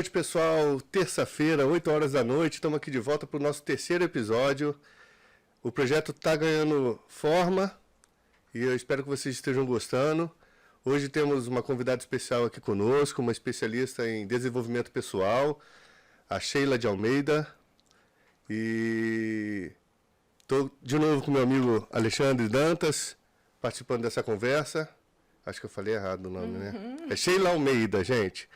noite, pessoal. Terça-feira, 8 horas da noite. Estamos aqui de volta para o nosso terceiro episódio. O projeto está ganhando forma e eu espero que vocês estejam gostando. Hoje temos uma convidada especial aqui conosco, uma especialista em desenvolvimento pessoal, a Sheila de Almeida. E estou de novo com meu amigo Alexandre Dantas, participando dessa conversa. Acho que eu falei errado o nome, né? É Sheila Almeida, gente.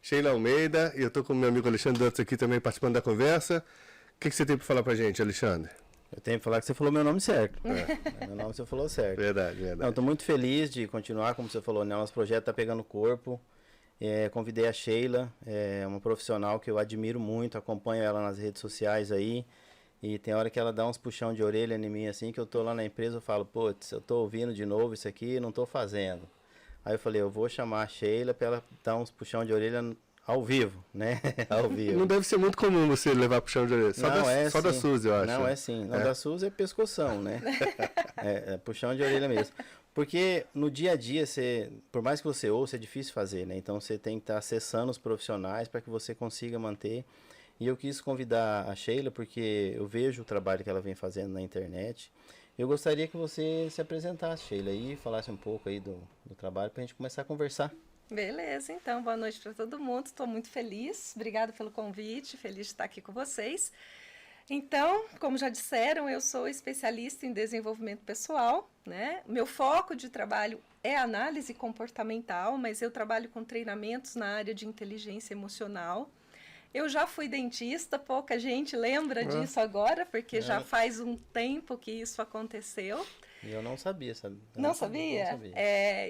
Sheila Almeida, e eu estou com o meu amigo Alexandre Dantas aqui também participando da conversa. O que você tem para falar para a gente, Alexandre? Eu tenho que falar que você falou meu nome certo. Meu nome você falou certo. Verdade, verdade. Não, estou muito feliz de continuar, como você falou, né? Nosso projeto está pegando corpo. Convidei a Sheila, uma profissional que eu admiro muito, acompanho ela nas redes sociais aí. E tem hora que ela dá uns puxão de orelha em mim, assim, que eu tô lá na empresa, eu falo, putz, eu tô ouvindo de novo isso aqui e não tô fazendo. Aí eu falei, eu vou chamar a Sheila para ela dar uns puxão de orelha ao vivo, né? Ao vivo. Não deve ser muito comum você levar puxão de orelha. Só da Suzy, eu acho. Não, é sim. Não, da Suzy é pescoção, né? é puxão de orelha mesmo. Porque no dia a dia, por mais que você ouça, é difícil fazer, né? Então você tem que estar acessando os profissionais para que você consiga manter. E eu quis convidar a Sheila porque eu vejo o trabalho que ela vem fazendo na internet. Eu gostaria que você se apresentasse, Sheila, e falasse um pouco aí do trabalho para a gente começar a conversar. Beleza, então, boa noite para todo mundo. Estou muito feliz, obrigada pelo convite, feliz de estar aqui com vocês. Então, como já disseram, eu sou especialista em desenvolvimento pessoal, né? Meu foco de trabalho é análise comportamental, mas eu trabalho com treinamentos na área de inteligência emocional. Eu já fui dentista, pouca gente lembra disso agora, porque já faz um tempo que isso aconteceu. E eu não sabia, sabe? Não sabia?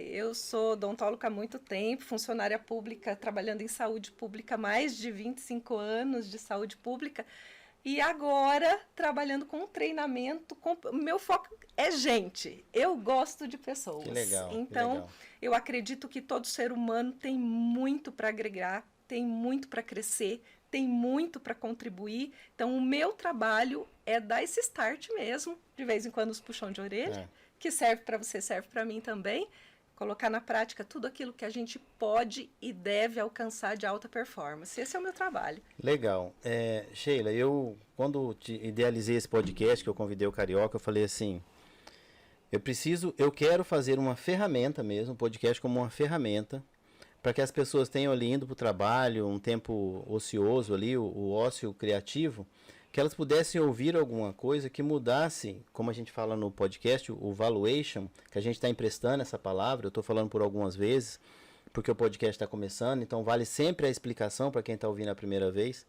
Eu sou odontóloga há muito tempo, funcionária pública, trabalhando em saúde pública há mais de 25 anos de saúde pública. E agora, trabalhando com treinamento, meu foco é gente. Eu gosto de pessoas. Que legal, então, que legal. Eu acredito que todo ser humano tem muito para agregar, tem muito para crescer, tem muito para contribuir. Então, o meu trabalho é dar esse start mesmo, de vez em quando os puxão de orelha, que serve para você, serve para mim também. Colocar na prática tudo aquilo que a gente pode e deve alcançar de alta performance. Esse é o meu trabalho. Legal. Sheila, eu, quando idealizei esse podcast, que eu convidei o Carioca, eu falei assim, eu quero fazer uma ferramenta mesmo, um podcast como uma ferramenta, para que as pessoas tenham ali indo para o trabalho, um tempo ocioso ali, o ócio criativo, que elas pudessem ouvir alguma coisa que mudasse, como a gente fala no podcast, o valuation, que a gente está emprestando essa palavra, eu estou falando por algumas vezes, porque o podcast está começando, então vale sempre a explicação para quem está ouvindo a primeira vez.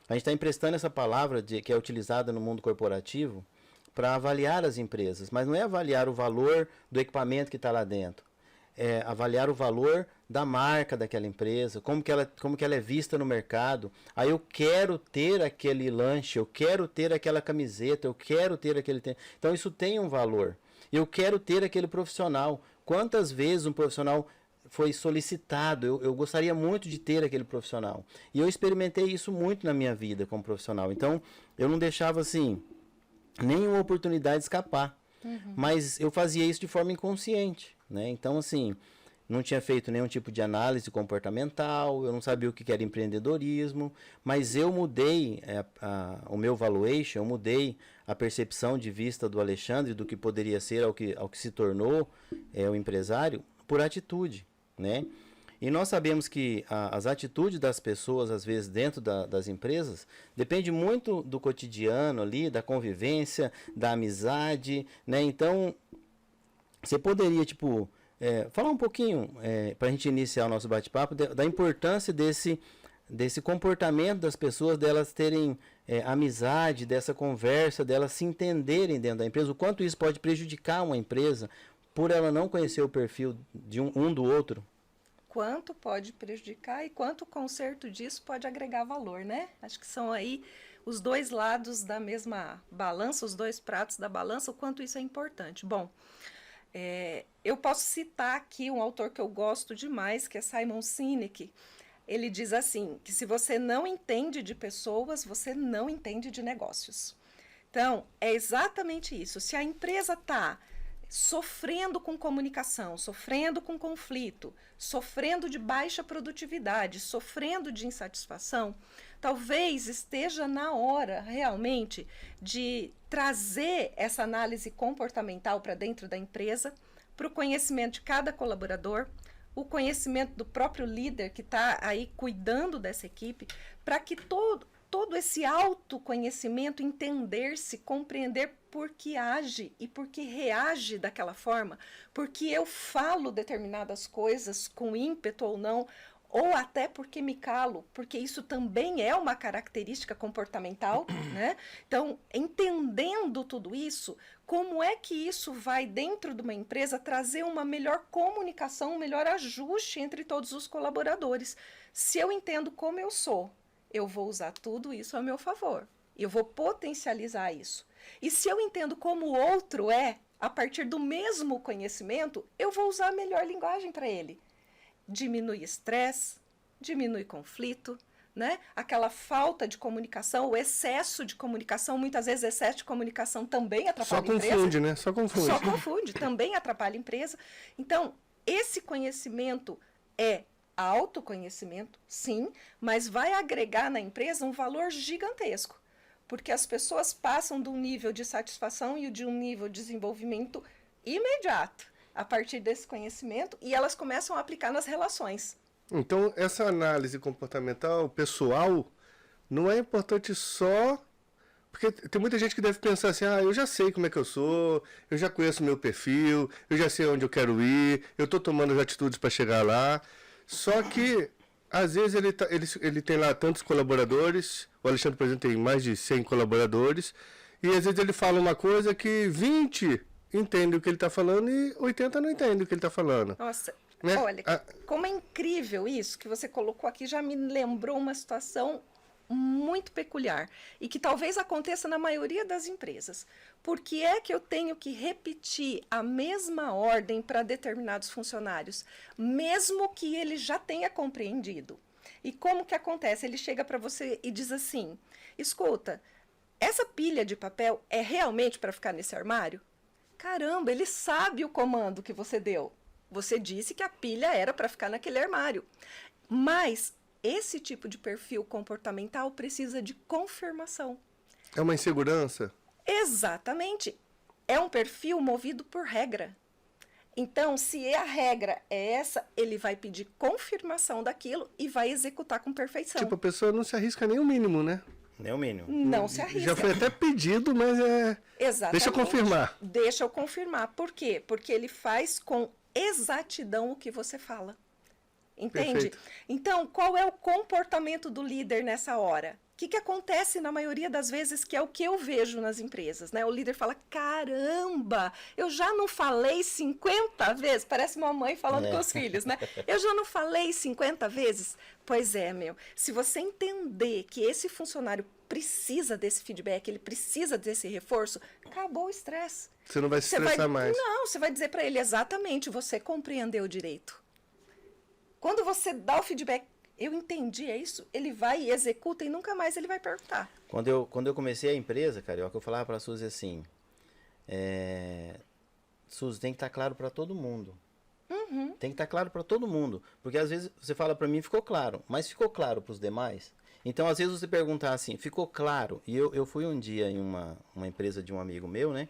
A gente está emprestando essa palavra que é utilizada no mundo corporativo para avaliar as empresas, mas não é avaliar o valor do equipamento que está lá dentro. É avaliar o valor da marca daquela empresa, como que ela é vista no mercado. Aí eu quero ter aquele lanche, eu quero ter aquela camiseta, eu quero ter aquele... Então isso tem um valor. Eu quero ter aquele profissional. Quantas vezes um profissional foi solicitado? Eu gostaria muito de ter aquele profissional. E eu experimentei isso muito na minha vida como profissional. Então eu não deixava assim nenhuma oportunidade escapar. Mas eu fazia isso de forma inconsciente, né? Então, assim, não tinha feito nenhum tipo de análise comportamental, eu não sabia o que era empreendedorismo, mas eu mudei o meu valuation, eu mudei a percepção de vista do Alexandre, do que poderia ser ao que se tornou o empresário, por atitude, né? E nós sabemos que as atitudes das pessoas, às vezes, dentro das empresas, depende muito do cotidiano ali, da convivência, da amizade, né? Então, você poderia, falar um pouquinho, para a gente iniciar o nosso bate-papo, da importância desse comportamento das pessoas, delas terem amizade, dessa conversa, delas se entenderem dentro da empresa, o quanto isso pode prejudicar uma empresa por ela não conhecer o perfil de um do outro. Quanto pode prejudicar e quanto o conserto disso pode agregar valor, né? Acho que são aí os dois lados da mesma balança, os dois pratos da balança, o quanto isso é importante. Bom, eu posso citar aqui um autor que eu gosto demais, que é Simon Sinek. Ele diz assim, que se você não entende de pessoas, você não entende de negócios. Então, é exatamente isso. Se a empresa está sofrendo com comunicação, sofrendo com conflito, sofrendo de baixa produtividade, sofrendo de insatisfação, talvez esteja na hora realmente de trazer essa análise comportamental para dentro da empresa, para o conhecimento de cada colaborador, o conhecimento do próprio líder que está aí cuidando dessa equipe, para que todo esse autoconhecimento, entender-se, compreender por que age e por que reage daquela forma, porque eu falo determinadas coisas com ímpeto ou não, ou até porque me calo, porque isso também é uma característica comportamental, né? Então, entendendo tudo isso, como é que isso vai, dentro de uma empresa, trazer uma melhor comunicação, um melhor ajuste entre todos os colaboradores? Se eu entendo como eu sou, eu vou usar tudo isso a meu favor. Eu vou potencializar isso. E se eu entendo como o outro é, a partir do mesmo conhecimento, eu vou usar a melhor linguagem para ele. Diminui estresse, diminui conflito, né? Aquela falta de comunicação, o excesso de comunicação, muitas vezes excesso de comunicação também atrapalha a empresa. Só confunde, né? Só confunde, também atrapalha a empresa. Então, esse conhecimento é autoconhecimento, sim, mas vai agregar na empresa um valor gigantesco, porque as pessoas passam de um nível de satisfação e de um nível de desenvolvimento imediato a partir desse conhecimento e elas começam a aplicar nas relações. Então, essa análise comportamental pessoal não é importante só... Porque tem muita gente que deve pensar assim, eu já sei como é que eu sou, eu já conheço meu perfil, eu já sei onde eu quero ir, eu estou tomando as atitudes para chegar lá. Só que, às vezes, ele tem lá tantos colaboradores, o Alexandre, por exemplo, tem mais de 100 colaboradores, e às vezes ele fala uma coisa que 20 entendem o que ele está falando e 80 não entendem o que ele está falando. Nossa, né? Olha, como é incrível isso que você colocou aqui, já me lembrou uma situação muito peculiar e que talvez aconteça na maioria das empresas. Por que é que eu tenho que repetir a mesma ordem para determinados funcionários, mesmo que ele já tenha compreendido? E como que acontece? Ele chega para você e diz assim, escuta, essa pilha de papel é realmente para ficar nesse armário? Caramba, ele sabe o comando que você deu. Você disse que a pilha era para ficar naquele armário. Mas esse tipo de perfil comportamental precisa de confirmação. É uma insegurança? Exatamente. É um perfil movido por regra. Então, se a regra é essa, ele vai pedir confirmação daquilo e vai executar com perfeição. Tipo, a pessoa não se arrisca nem o mínimo, né? Nem o mínimo. Não se arrisca. Já foi até pedido, mas Exatamente. Deixa eu confirmar. Deixa eu confirmar. Por quê? Porque ele faz com exatidão o que você fala. Entende? Perfeito. Então, qual é o comportamento do líder nessa hora? O que acontece na maioria das vezes, que é o que eu vejo nas empresas, né? O líder fala, caramba, eu já não falei 50 vezes, parece uma mãe falando com os filhos, né? Eu já não falei 50 vezes? Pois é, se você entender que esse funcionário precisa desse feedback, ele precisa desse reforço, acabou o estresse. Você não vai se estressar mais. Não, você vai dizer para ele exatamente, você compreendeu direito. Quando você dá o feedback, eu entendi, é isso, ele vai e executa e nunca mais ele vai perguntar. Quando eu comecei a empresa, Carioca, eu falava para a Suzy assim, Suzy, tem que estar claro para todo mundo. Uhum. Tem que estar claro para todo mundo. Porque às vezes você fala para mim, ficou claro, mas ficou claro para os demais? Então, às vezes você perguntar assim, ficou claro? E eu fui um dia em uma empresa de um amigo meu, né?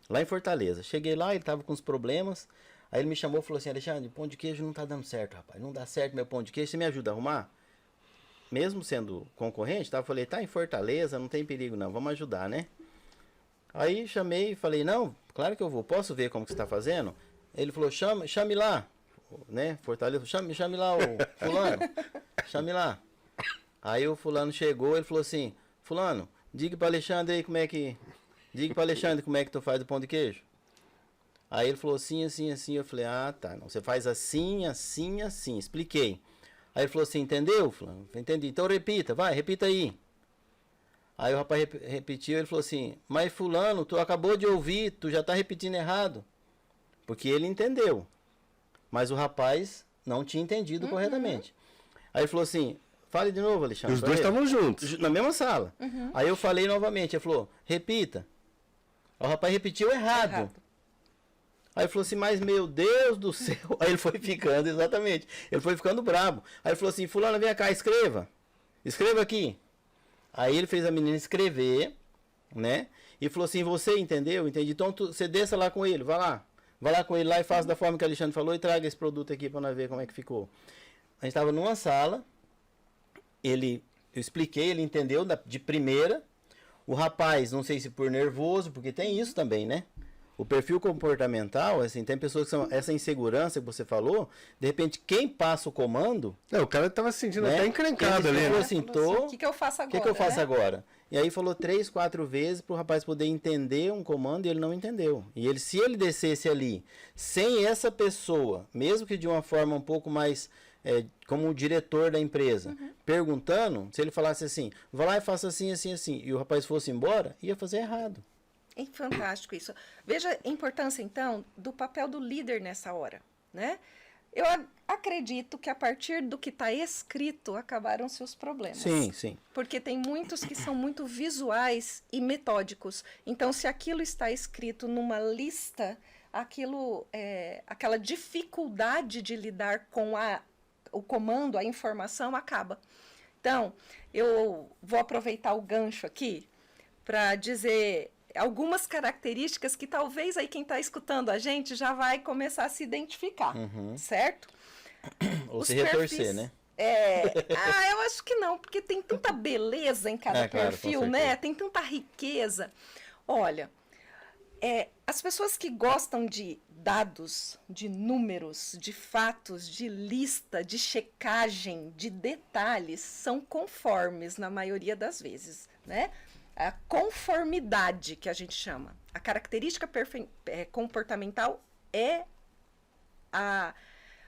Lá em Fortaleza. Cheguei lá, ele estava com uns problemas. Aí ele me chamou e falou assim, Alexandre, pão de queijo não tá dando certo, rapaz. Não dá certo meu pão de queijo, você me ajuda a arrumar? Mesmo sendo concorrente, tá? Eu falei, tá em Fortaleza, não tem perigo não, vamos ajudar, né? Aí chamei e falei, não, claro que eu vou, posso ver como que você tá fazendo? Ele falou, chame lá, né? Fortaleza, chame lá o fulano, chame lá. Aí o fulano chegou, ele falou assim, fulano, diga para Alexandre aí como é que tu faz o pão de queijo. Aí ele falou assim, assim, assim. Eu falei, tá, não, você faz assim, assim, assim. Expliquei. Aí ele falou assim, entendeu, fulano? Entendi. Então repita aí. Aí o rapaz repetiu, ele falou assim, mas fulano, tu acabou de ouvir, tu já tá repetindo errado. Porque ele entendeu. Mas o rapaz não tinha entendido corretamente. Aí ele falou assim, fale de novo, Alexandre. Os dois estavam juntos. Na mesma sala. Aí eu falei novamente, ele falou, repita. Aí o rapaz repetiu errado. Aí ele falou assim, mas meu Deus do céu. Aí ele foi ficando, exatamente. Ele foi ficando brabo. Aí ele falou assim, fulano, vem cá, escreva. Escreva aqui. Aí ele fez a menina escrever, né? E falou assim, você entendeu? Entendi. Então você desça lá com ele, vai lá. Vai lá com ele lá e faça da forma que o Alexandre falou e traga esse produto aqui para nós ver como é que ficou. A gente estava numa sala, eu expliquei, ele entendeu de primeira. O rapaz, não sei se por nervoso, porque tem isso também, né? O perfil comportamental, assim, tem pessoas que são essa insegurança que você falou, de repente quem passa o comando... O cara tava se sentindo até encrencado ele ali, falou né? assim, o que eu faço agora? O que eu faço agora? E aí falou 3, 4 vezes pro rapaz poder entender um comando e ele não entendeu. E se ele descesse ali, sem essa pessoa, mesmo que de uma forma um pouco mais... como o diretor da empresa, perguntando, se ele falasse assim, vai lá e faça assim, assim, assim, e o rapaz fosse embora, ia fazer errado. É fantástico isso. Veja a importância, então, do papel do líder nessa hora, né? Eu acredito que a partir do que está escrito, acabaram-se os problemas. Sim, sim. Porque tem muitos que são muito visuais e metódicos. Então, se aquilo está escrito numa lista, aquela dificuldade de lidar com o comando, a informação, acaba. Então, eu vou aproveitar o gancho aqui para dizer algumas características que talvez aí quem está escutando a gente já vai começar a se identificar, certo? Ou se retorcer, né? Eu acho que não, porque tem tanta beleza em cada perfil, né? Tem tanta riqueza. Olha, as pessoas que gostam de dados, de números, de fatos, de lista, de checagem, de detalhes, são conformes na maioria das vezes, né? A conformidade, que a gente chama. A característica comportamental é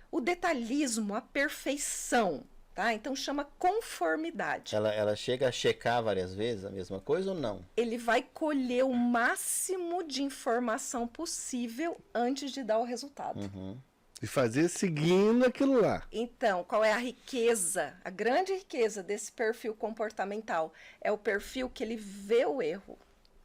o detalhismo, a perfeição, tá? Então chama conformidade. Ela chega a checar várias vezes a mesma coisa ou não? Ele vai colher o máximo de informação possível antes de dar o resultado. E fazer seguindo aquilo lá. Então, qual é a riqueza? A grande riqueza desse perfil comportamental é o perfil que ele vê o erro,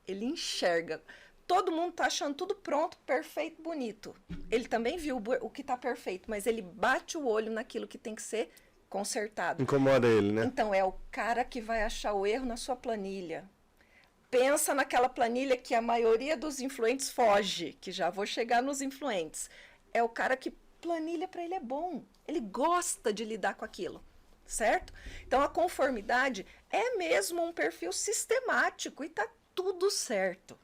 ele enxerga. Todo mundo está achando tudo pronto, perfeito, bonito. Ele também viu o que está perfeito, mas ele bate o olho naquilo que tem que ser consertado. Incomoda ele, né? Então, é o cara que vai achar o erro na sua planilha. Pensa naquela planilha que a maioria dos influentes foge, que já vou chegar nos influentes. É o cara que planilha para ele é bom. Ele gosta de lidar com aquilo, certo? Então, a conformidade é mesmo um perfil sistemático e tá tudo certo.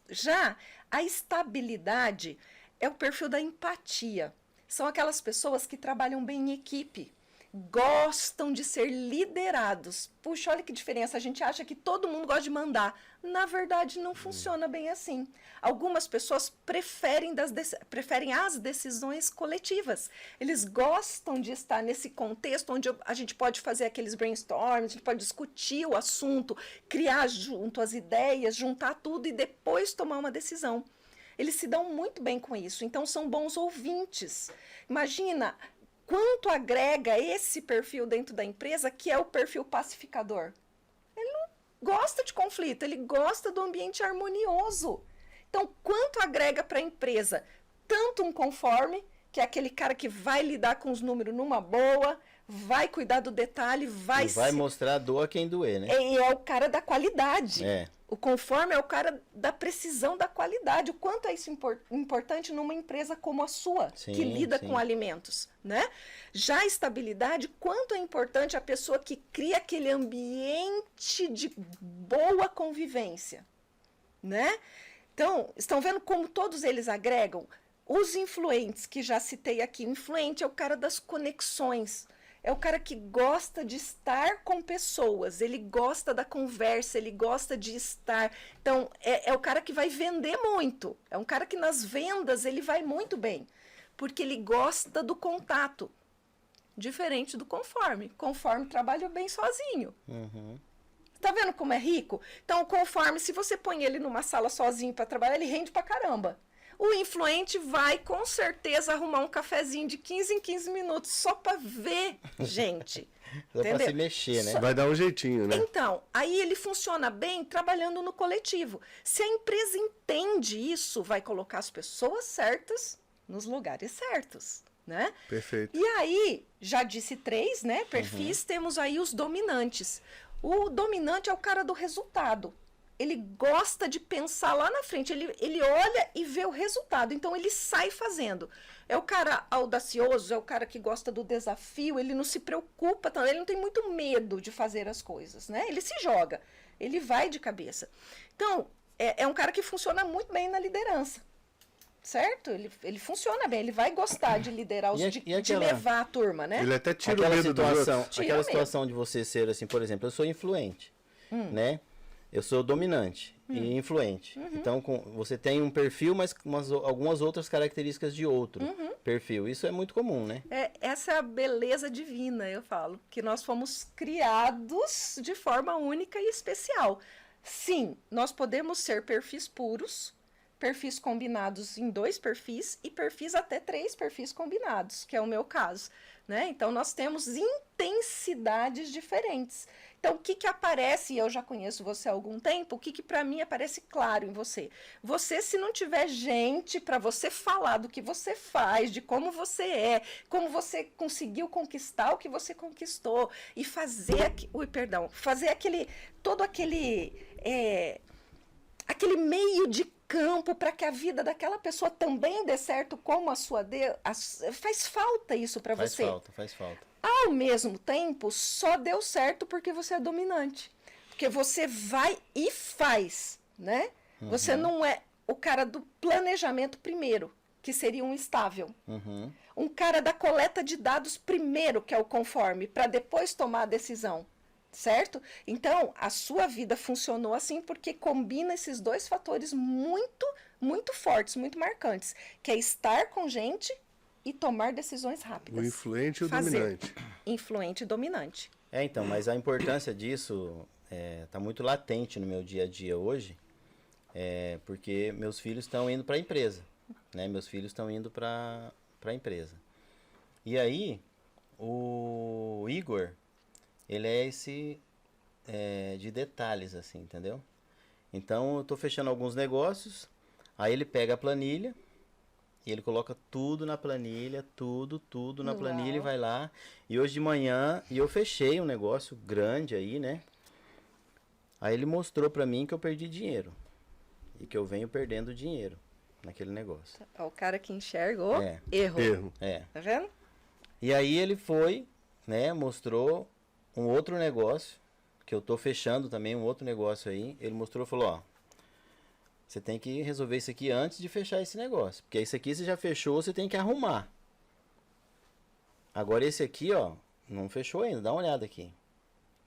Já a estabilidade é o perfil da empatia. São aquelas pessoas que trabalham bem em equipe, gostam de ser liderados. Puxa, olha que diferença, a gente acha que todo mundo gosta de mandar. Na verdade, não funciona bem assim. Algumas pessoas preferem as decisões coletivas. Eles gostam de estar nesse contexto onde a gente pode fazer aqueles brainstorms, a gente pode discutir o assunto, criar junto as ideias, juntar tudo e depois tomar uma decisão. Eles se dão muito bem com isso, então são bons ouvintes. Imagina quanto agrega esse perfil dentro da empresa, que é o perfil pacificador. Ele não gosta de conflito, ele gosta do ambiente harmonioso. Então, quanto agrega para a empresa? Tanto um conforme, que é aquele cara que vai lidar com os números numa boa, vai cuidar do detalhe, vai mostrar a dor a quem doer, né? E é o cara da qualidade. O conforme é o cara da precisão da qualidade. O quanto é isso importante numa empresa como a sua, que lida com alimentos, né? Já a estabilidade, quanto é importante a pessoa que cria aquele ambiente de boa convivência, né? Então, estão vendo como todos eles agregam? Os influentes, que já citei aqui, o influente é o cara das conexões. É o cara que gosta de estar com pessoas, ele gosta da conversa, ele gosta de estar. Então, é o cara que vai vender muito. É um cara que nas vendas ele vai muito bem, porque ele gosta do contato. Diferente do conforme. Conforme trabalha bem sozinho. Tá vendo como é rico? Então, o conforme, se você põe ele numa sala sozinho para trabalhar, ele rende pra caramba. O influente vai com certeza arrumar um cafezinho de 15 em 15 minutos só para ver gente. Só para se mexer, né? Vai dar um jeitinho, né? Então, aí ele funciona bem trabalhando no coletivo. Se a empresa entende isso, vai colocar as pessoas certas nos lugares certos, né? Perfeito. E aí, já disse 3, né? Perfis, temos aí os dominantes. O dominante é o cara do resultado. Ele gosta de pensar lá na frente, ele olha e vê o resultado, então ele sai fazendo. É o cara audacioso, é o cara que gosta do desafio, ele não se preocupa, ele não tem muito medo de fazer as coisas, né? Ele se joga, ele vai de cabeça. Então, é um cara que funciona muito bem na liderança, certo? Ele funciona bem, ele vai gostar de liderar, de levar a turma, né? Ele até tira aquela o medo dos outros. Aquela situação de você ser assim, por exemplo, eu sou influente, né? Eu sou dominante e influente. Então, você tem um perfil, mas com algumas outras características de outro perfil. Isso é muito comum, né? Essa é a beleza divina, eu falo. Que nós fomos criados de forma única e especial. Sim, nós podemos ser perfis puros, perfis combinados em 2 perfis e perfis até 3 perfis combinados, que é o meu caso, né? Então, nós temos intensidades diferentes. Então, o que aparece, e eu já conheço você há algum tempo, o que para mim aparece claro em você? Você, se não tiver gente para você falar do que você faz, de como você é, como você conseguiu conquistar o que você conquistou, e fazer, fazer todo aquele meio de campo para que a vida daquela pessoa também dê certo como a sua deu, faz falta isso para você. Faz falta. Ao mesmo tempo, só deu certo porque você é dominante. Porque você vai e faz, né? Você não é o cara do planejamento primeiro, que seria um estável. Um cara da coleta de dados primeiro, que é o conforme, para depois tomar a decisão. Certo? Então, a sua vida funcionou assim porque combina esses 2 fatores muito, muito fortes, muito marcantes, que é estar com gente e tomar decisões rápidas. O influente e o dominante. Influente e dominante. Então, mas a importância disso tá muito latente no meu dia a dia hoje, porque meus filhos estão indo para a empresa, né? Meus filhos estão indo para a empresa. E aí, o Igor, ele é esse de detalhes, assim, entendeu? Então, eu tô fechando alguns negócios, aí ele pega a planilha, e ele coloca tudo na planilha, tudo na planilha e vai lá. E hoje de manhã, eu fechei um negócio grande aí, né? Aí ele mostrou pra mim que eu perdi dinheiro. E que eu venho perdendo dinheiro naquele negócio. É o cara que enxergou, erro. Tá vendo? E aí ele foi, né, mostrou um outro negócio, que eu tô fechando também, um outro negócio aí. Ele mostrou e falou, ó, você tem que resolver isso aqui antes de fechar esse negócio. Porque isso aqui você já fechou, você tem que arrumar. Agora esse aqui, ó, não fechou ainda, dá uma olhada aqui.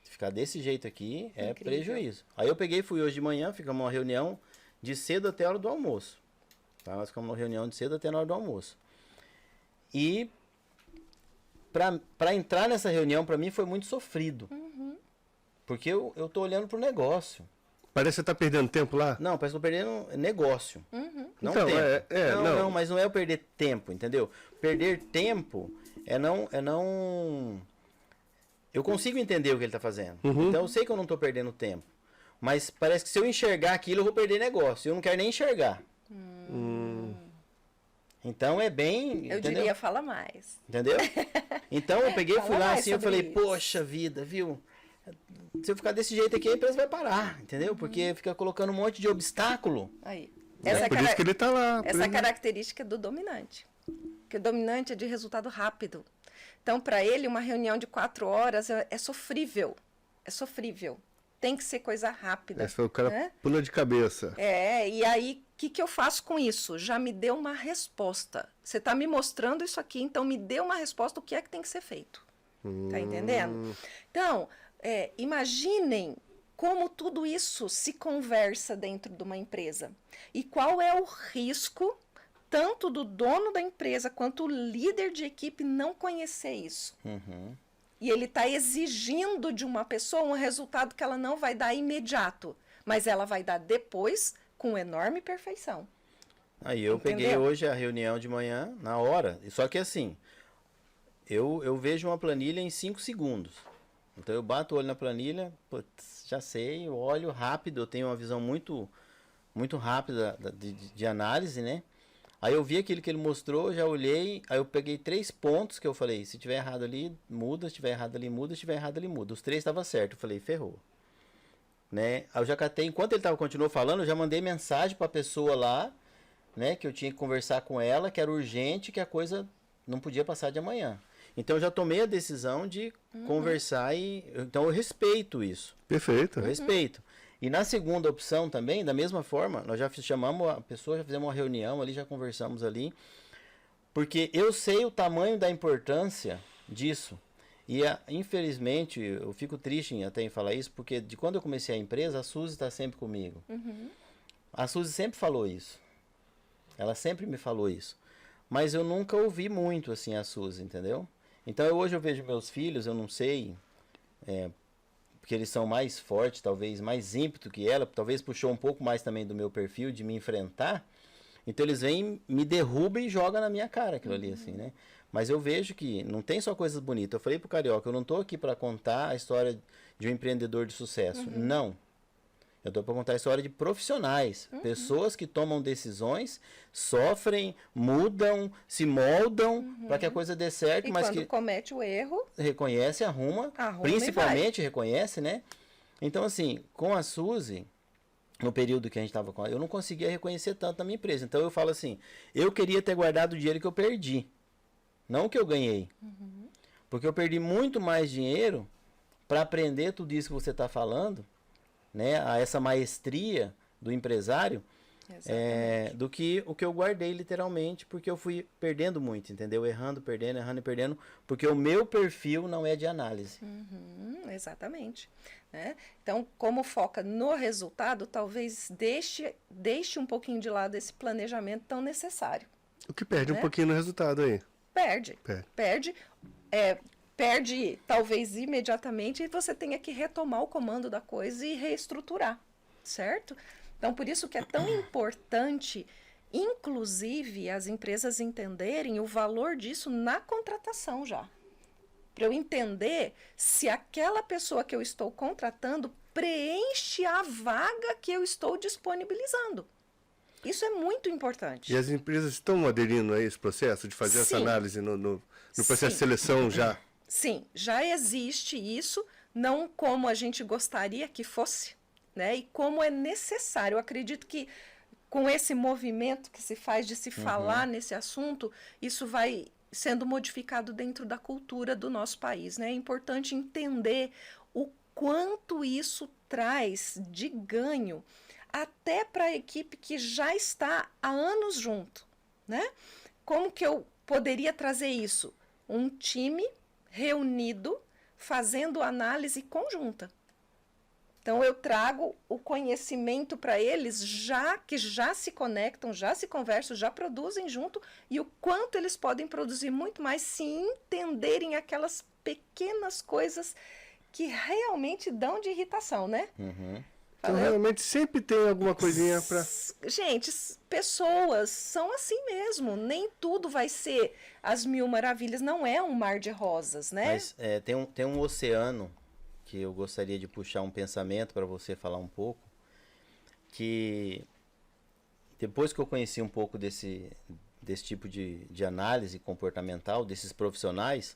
Se ficar desse jeito aqui, é prejuízo. Aí eu peguei e fui hoje de manhã, ficamos numa reunião de cedo até a hora do almoço. Tá? Nós ficamos numa reunião de cedo até a hora do almoço. E para entrar nessa reunião, para mim, foi muito sofrido. Porque eu tô olhando pro negócio. Parece que você tá perdendo tempo lá? Não, parece que eu tô perdendo negócio. Não então, tempo. Não, mas não é eu perder tempo, entendeu? Perder tempo é não... Eu consigo entender o que ele tá fazendo. Então eu sei que eu não tô perdendo tempo. Mas parece que se eu enxergar aquilo, eu vou perder negócio. Eu não quero nem enxergar. Então é bem... Eu diria, fala mais. Entendeu? Então eu peguei e fui lá assim, eu falei, isso. poxa vida, viu? Se eu ficar desse jeito aqui, a empresa vai parar, entendeu? Porque fica colocando um monte de obstáculo. Aí. Por isso que ele tá lá. Essa característica do dominante. Porque o dominante é de resultado rápido. Então, para ele, uma reunião de 4 horas é sofrível. É sofrível. Tem que ser coisa rápida. O cara pula de cabeça. E aí, o que eu faço com isso? Já me deu uma resposta. Você está me mostrando isso aqui, então me dê uma resposta do que é que tem que ser feito. Tá entendendo? Então, imaginem como tudo isso se conversa dentro de uma empresa. E qual é o risco, tanto do dono da empresa quanto o líder de equipe não conhecer isso. E ele está exigindo de uma pessoa um resultado que ela não vai dar imediato, mas ela vai dar depois com enorme perfeição. Aí eu Entendeu? peguei hoje a reunião de manhã, na hora. Só que assim, eu vejo uma planilha em 5 segundos. Então eu bato o olho na planilha, putz, já sei, eu olho rápido, eu tenho uma visão muito, muito rápida de análise, né? Aí eu vi aquilo que ele mostrou, já olhei, aí eu peguei 3 pontos que eu falei, se tiver errado ali, muda, se tiver errado ali, muda, se tiver errado ali, muda. Os 3 estavam certo, eu falei, ferrou. Né? Aí eu já catei, enquanto ele continuou falando, eu já mandei mensagem para a pessoa lá, né, que eu tinha que conversar com ela, que era urgente, que a coisa não podia passar de amanhã. Então eu já tomei a decisão de conversar então eu respeito isso. Perfeito. Eu respeito. E na segunda opção também, da mesma forma, nós já chamamos a pessoa, já fizemos uma reunião ali, já conversamos ali, porque eu sei o tamanho da importância disso. E infelizmente, eu fico triste até em falar isso, porque de quando eu comecei a empresa, a Suzy está sempre comigo. A Suzy sempre falou isso. Ela sempre me falou isso. Mas eu nunca ouvi muito assim a Suzy, entendeu? Então hoje eu vejo meus filhos, eu não sei, porque eles são mais fortes, talvez mais ímpeto que ela, talvez puxou um pouco mais também do meu perfil de me enfrentar. Então eles vêm, me derrubam e jogam na minha cara aquilo ali, assim, né? Mas eu vejo que não tem só coisas bonitas. Eu falei pro Carioca, eu não tô aqui para contar a história de um empreendedor de sucesso. Não. Eu tô para contar a história de profissionais. Pessoas que tomam decisões, sofrem, mudam, se moldam para que a coisa dê certo. E mas quando que comete o erro, reconhece, arruma principalmente reconhece, né? Então, assim, com a Suzy, no período que a gente estava com ela, eu não conseguia reconhecer tanto na minha empresa. Então eu falo assim, eu queria ter guardado o dinheiro que eu perdi, não o que eu ganhei. Porque eu perdi muito mais dinheiro para aprender tudo isso que você está falando, né, a essa maestria do empresário, do que o que eu guardei literalmente, porque eu fui perdendo muito, entendeu? Errando, perdendo, errando e perdendo, porque o meu perfil não é de análise. Exatamente. Né? Então, como foca no resultado, talvez deixe um pouquinho de lado esse planejamento tão necessário. O que perde um pouquinho no resultado aí. Perde talvez imediatamente e você tenha que retomar o comando da coisa e reestruturar, certo? Então, por isso que é tão importante, inclusive, as empresas entenderem o valor disso na contratação já. Para eu entender se aquela pessoa que eu estou contratando preenche a vaga que eu estou disponibilizando. Isso é muito importante. E as empresas estão aderindo a esse processo de fazer essa análise no processo de seleção já? Sim, já existe isso, não como a gente gostaria que fosse, né? E como é necessário. Eu acredito que com esse movimento que se faz de se falar nesse assunto, isso vai sendo modificado dentro da cultura do nosso país, né? É importante entender o quanto isso traz de ganho até para a equipe que já está há anos junto, né? Como que eu poderia trazer isso? Um time reunido, fazendo análise conjunta. Então, eu trago o conhecimento para eles, que já se conectam, já se conversam, já produzem junto, e o quanto eles podem produzir muito mais se entenderem aquelas pequenas coisas que realmente dão de irritação, né? Então, realmente, sempre tem alguma coisinha para... Gente, pessoas são assim mesmo. Nem tudo vai ser as mil maravilhas. Não é um mar de rosas, né? Mas tem um oceano que eu gostaria de puxar um pensamento para você falar um pouco, que depois que eu conheci um pouco desse tipo de análise comportamental, desses profissionais,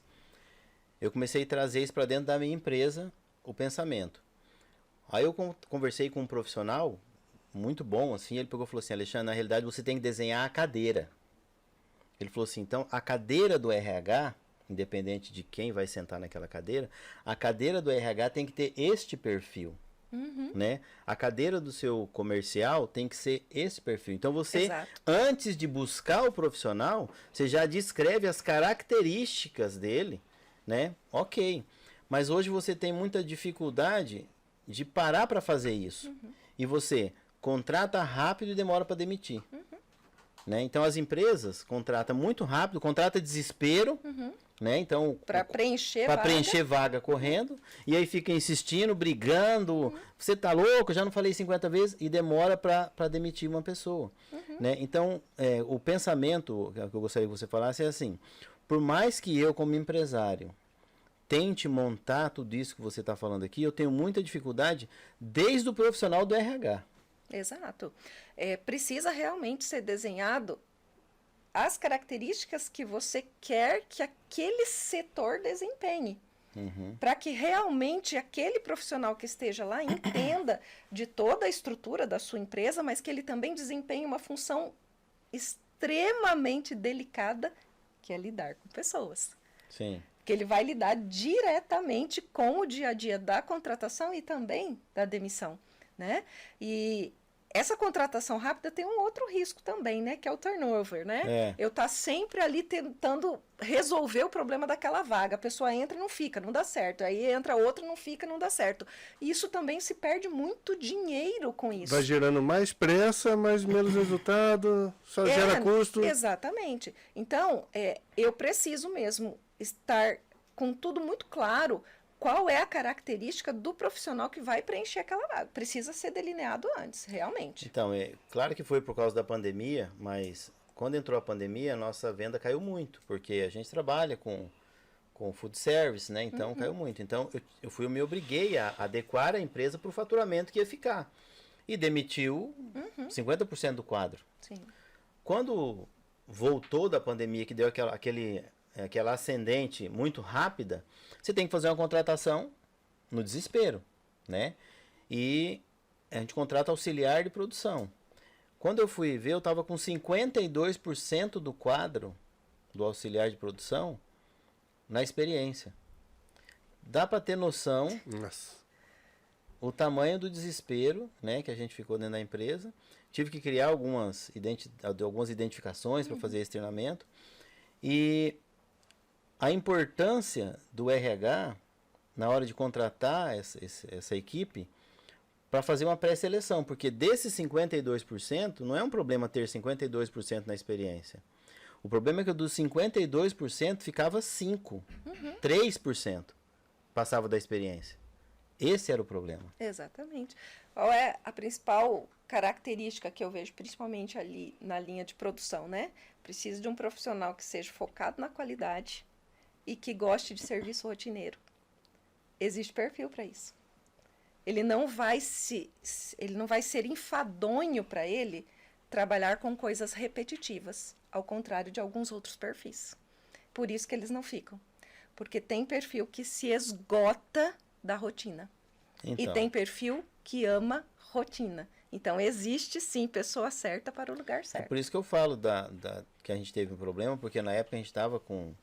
eu comecei a trazer isso para dentro da minha empresa, o pensamento. Aí eu conversei com um profissional muito bom, assim, ele pegou e falou assim, Alexandre, na realidade você tem que desenhar a cadeira. Ele falou assim, então a cadeira do RH, independente de quem vai sentar naquela cadeira, a cadeira do RH tem que ter este perfil, né? A cadeira do seu comercial tem que ser esse perfil. Então você, antes de buscar o profissional, você já descreve as características dele, né? Ok. Mas hoje você tem muita dificuldade de parar para fazer isso. E você contrata rápido e demora para demitir. Né? Então as empresas contratam muito rápido, contrata desespero, né? Então, para preencher para vaga. preencher vaga correndo, e aí fica insistindo, brigando, você tá louco, já não falei 50 vezes, e demora para demitir uma pessoa, né? Então, o pensamento que eu gostaria que você falasse é assim, por mais que eu como empresário tente montar tudo isso que você está falando aqui, eu tenho muita dificuldade desde o profissional do RH. Exato. Precisa realmente ser desenhado as características que você quer que aquele setor desempenhe. Para que realmente aquele profissional que esteja lá entenda de toda a estrutura da sua empresa, mas que ele também desempenhe uma função extremamente delicada, que é lidar com pessoas. Sim. Que ele vai lidar diretamente com o dia a dia da contratação e também da demissão, né? E essa contratação rápida tem um outro risco também, né? Que é o turnover, né? Eu tá sempre ali tentando resolver o problema daquela vaga. A pessoa entra e não fica, não dá certo. Aí entra outra e não fica, não dá certo. E isso também se perde muito dinheiro com isso. Vai gerando mais pressa, mas menos resultado, só gera custo. Exatamente. Então, eu preciso mesmo estar com tudo muito claro. Qual é a característica do profissional que vai preencher aquela vaga? Precisa ser delineado antes, realmente. Então, claro que foi por causa da pandemia, mas quando entrou a pandemia, a nossa venda caiu muito, porque a gente trabalha com food service, né? Então, caiu muito. Então, eu me obriguei a adequar a empresa para o faturamento que ia ficar. E demitiu 50% do quadro. Sim. Quando voltou da pandemia, que deu aquela ascendente muito rápida, você tem que fazer uma contratação no desespero, né? E a gente contrata auxiliar de produção. Quando eu fui ver, eu estava com 52% do quadro do auxiliar de produção na experiência. Dá para ter noção o tamanho do desespero, né, que a gente ficou dentro da empresa. Tive que criar algumas identificações para fazer esse treinamento. E a importância do RH na hora de contratar essa equipe para fazer uma pré-seleção, porque desses 52% não é um problema ter 52% na experiência. O problema é que dos 52% ficava 5%, 3% passava da experiência. Esse era o problema. Exatamente. Qual é a principal característica que eu vejo, principalmente ali na linha de produção, né? Precisa de um profissional que seja focado na qualidade e que goste de serviço rotineiro. Existe perfil para isso. Ele não vai ser enfadonho para ele trabalhar com coisas repetitivas, ao contrário de alguns outros perfis. Por isso que eles não ficam. Porque tem perfil que se esgota da rotina. Então, E tem perfil que ama rotina. Então, existe sim pessoa certa para o lugar é certo. por isso que eu falo que a gente teve um problema, porque na época a gente estava com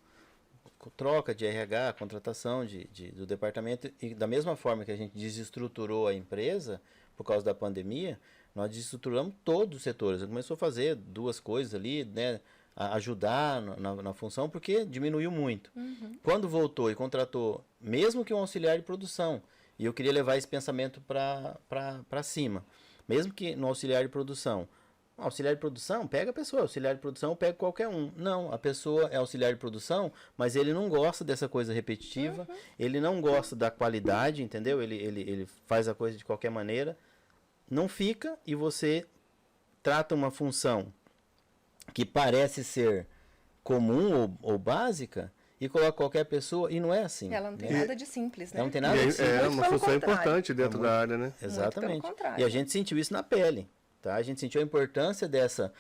troca de RH, contratação do departamento, e da mesma forma que a gente desestruturou a empresa por causa da pandemia, nós desestruturamos todos os setores. A gente começou a fazer duas coisas ali, né, a ajudar na função, porque diminuiu muito. Quando voltou e contratou, mesmo que um auxiliar de produção, e eu queria levar esse pensamento para cima, mesmo que no auxiliar de produção, auxiliar de produção, pega a pessoa, auxiliar de produção, pega qualquer um. Não, a pessoa é auxiliar de produção, mas ele não gosta dessa coisa repetitiva, ele não gosta da qualidade, entendeu? Ele faz a coisa de qualquer maneira, não fica, e você trata uma função que parece ser comum ou básica e coloca qualquer pessoa, e não é assim. Ela não tem né? nada de simples, né? Não tem nada de simples. É Muito uma pelo função contrário. importante dentro da área, né? Exatamente. pelo contrário. E a gente sentiu isso na pele. Tá? A gente sentiu a importância dessa.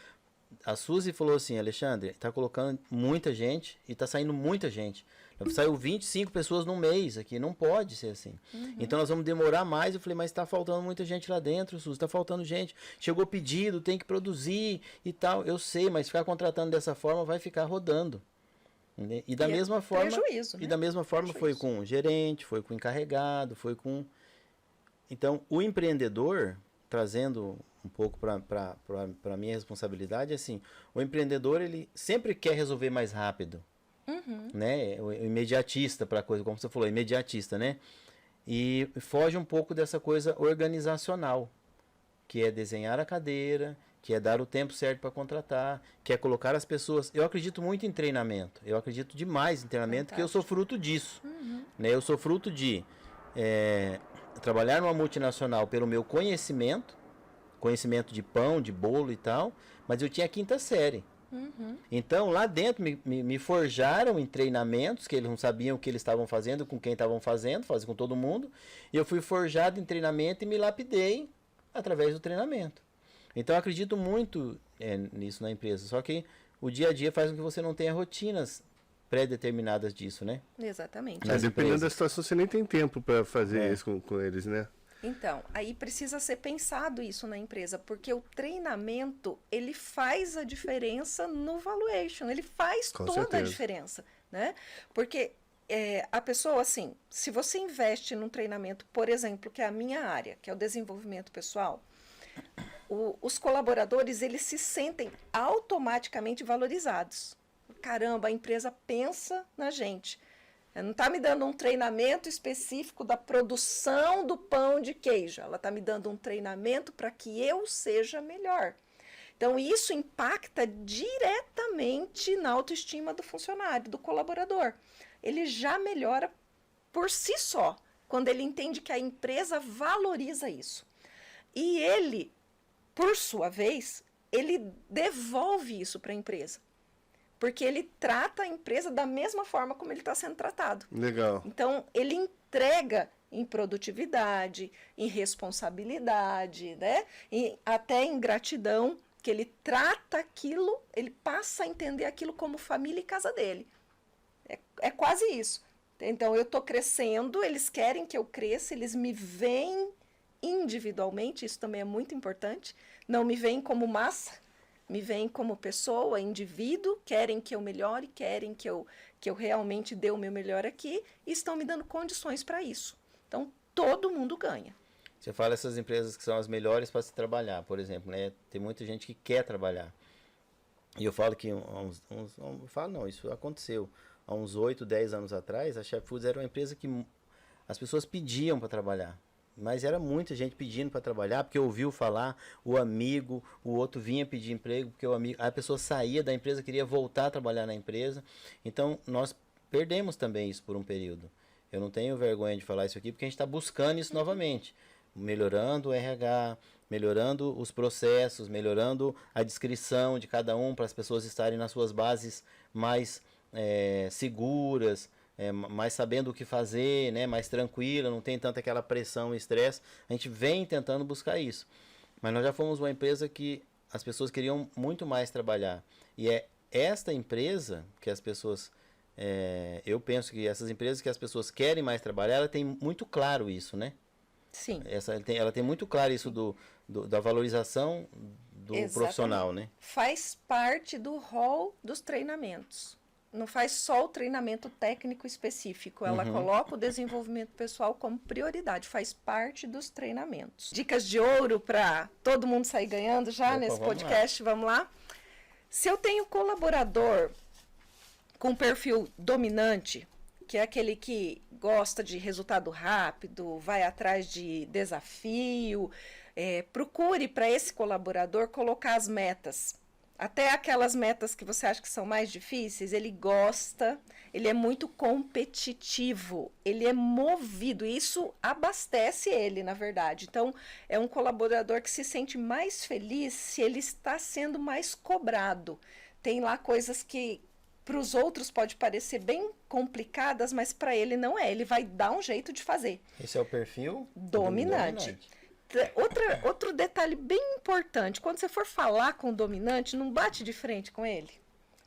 A Suzy falou assim: Alexandre, está colocando muita gente e está saindo muita gente. Saiu 25 pessoas num mês aqui, não pode ser assim. Então nós vamos demorar mais. Eu falei, mas está faltando muita gente lá dentro, Suzy, está faltando gente. Chegou pedido, tem que produzir e tal. Eu sei, mas ficar contratando dessa forma vai ficar rodando. E da mesma forma. Prejuízo, né? E da mesma forma Prejuízo. foi com o gerente, foi com o encarregado, foi com. Então, o empreendedor, trazendo um pouco para a minha responsabilidade, assim, o empreendedor, ele sempre quer resolver mais rápido, né? O imediatista para a coisa, como você falou, imediatista, né? E foge um pouco dessa coisa organizacional, que é desenhar a cadeira, que é dar o tempo certo para contratar, que é colocar as pessoas. Eu acredito muito em treinamento, eu acredito demais em treinamento, porque eu sou fruto disso. Né? Eu sou fruto de trabalhar numa multinacional pelo meu conhecimento de pão, de bolo e tal, mas eu tinha a 5ª série. Então, lá dentro, me forjaram em treinamentos, que eles não sabiam o que eles estavam fazendo, com quem estavam fazendo com todo mundo, e eu fui forjado em treinamento e me lapidei através do treinamento. Então, eu acredito muito nisso na empresa, só que o dia a dia faz com que você não tenha rotinas pré-determinadas disso, né? Exatamente. Mas dependendo da situação, você nem tem tempo para fazer isso com eles, né? Então, aí precisa ser pensado isso na empresa, porque o treinamento, ele faz a diferença no valuation, ele faz toda a diferença, né? Porque a pessoa, assim, se você investe num treinamento, por exemplo, que é a minha área, que é o desenvolvimento pessoal, os colaboradores, eles se sentem automaticamente valorizados. Caramba, a empresa pensa na gente. Ela não está me dando um treinamento específico da produção do pão de queijo. Ela está me dando um treinamento para que eu seja melhor. Então, isso impacta diretamente na autoestima do funcionário, do colaborador. Ele já melhora por si só, quando ele entende que a empresa valoriza isso. E ele, por sua vez, ele devolve isso para a empresa. Porque ele trata a empresa da mesma forma como ele está sendo tratado. Legal. Então, ele entrega em produtividade, em responsabilidade, né? E até em gratidão, que ele trata aquilo, ele passa a entender aquilo como família e casa dele. É quase isso. Então, eu estou crescendo, eles querem que eu cresça, eles me veem individualmente, isso também é muito importante, não me veem como massa, me veem como pessoa, indivíduo, querem que eu melhore, querem que eu realmente dê o meu melhor aqui e estão me dando condições para isso. Então, todo mundo ganha. Você fala essas empresas que são as melhores para se trabalhar, por exemplo, né? Tem muita gente que quer trabalhar. E eu falo que isso aconteceu. Há uns 8, 10 anos atrás, a Chef Foods era uma empresa que as pessoas pediam para trabalhar. Mas era muita gente pedindo para trabalhar, porque ouviu falar, o amigo, o outro vinha pedir emprego, porque o amigo, a pessoa saía da empresa, queria voltar a trabalhar na empresa. Então, nós perdemos também isso por um período. Eu não tenho vergonha de falar isso aqui, porque a gente está buscando isso novamente. Melhorando o RH, melhorando os processos, melhorando a descrição de cada um, para as pessoas estarem nas suas bases mais seguras, mais sabendo o que fazer, né, mais tranquila, não tem tanta aquela pressão e estresse. A gente vem tentando buscar isso. Mas nós já fomos uma empresa que as pessoas queriam muito mais trabalhar. E é esta empresa que as pessoas... eu penso que essas empresas que as pessoas querem mais trabalhar, ela tem muito claro isso, né? Sim. Ela tem muito claro isso da valorização do profissional, né? Faz parte do rol dos treinamentos. Não faz só o treinamento técnico específico, ela coloca o desenvolvimento pessoal como prioridade, faz parte dos treinamentos. Dicas de ouro para todo mundo sair ganhando já nesse podcast, vamos lá? Se eu tenho colaborador com perfil dominante, que é aquele que gosta de resultado rápido, vai atrás de desafio, procure para esse colaborador colocar as metas. Até aquelas metas que você acha que são mais difíceis, ele gosta, ele é muito competitivo, ele é movido, isso abastece ele, na verdade. Então, é um colaborador que se sente mais feliz se ele está sendo mais cobrado. Tem lá coisas que para os outros pode parecer bem complicadas, mas para ele não é, ele vai dar um jeito de fazer. Esse é o perfil dominante. Outro detalhe bem importante, quando você for falar com o dominante, não bate de frente com ele.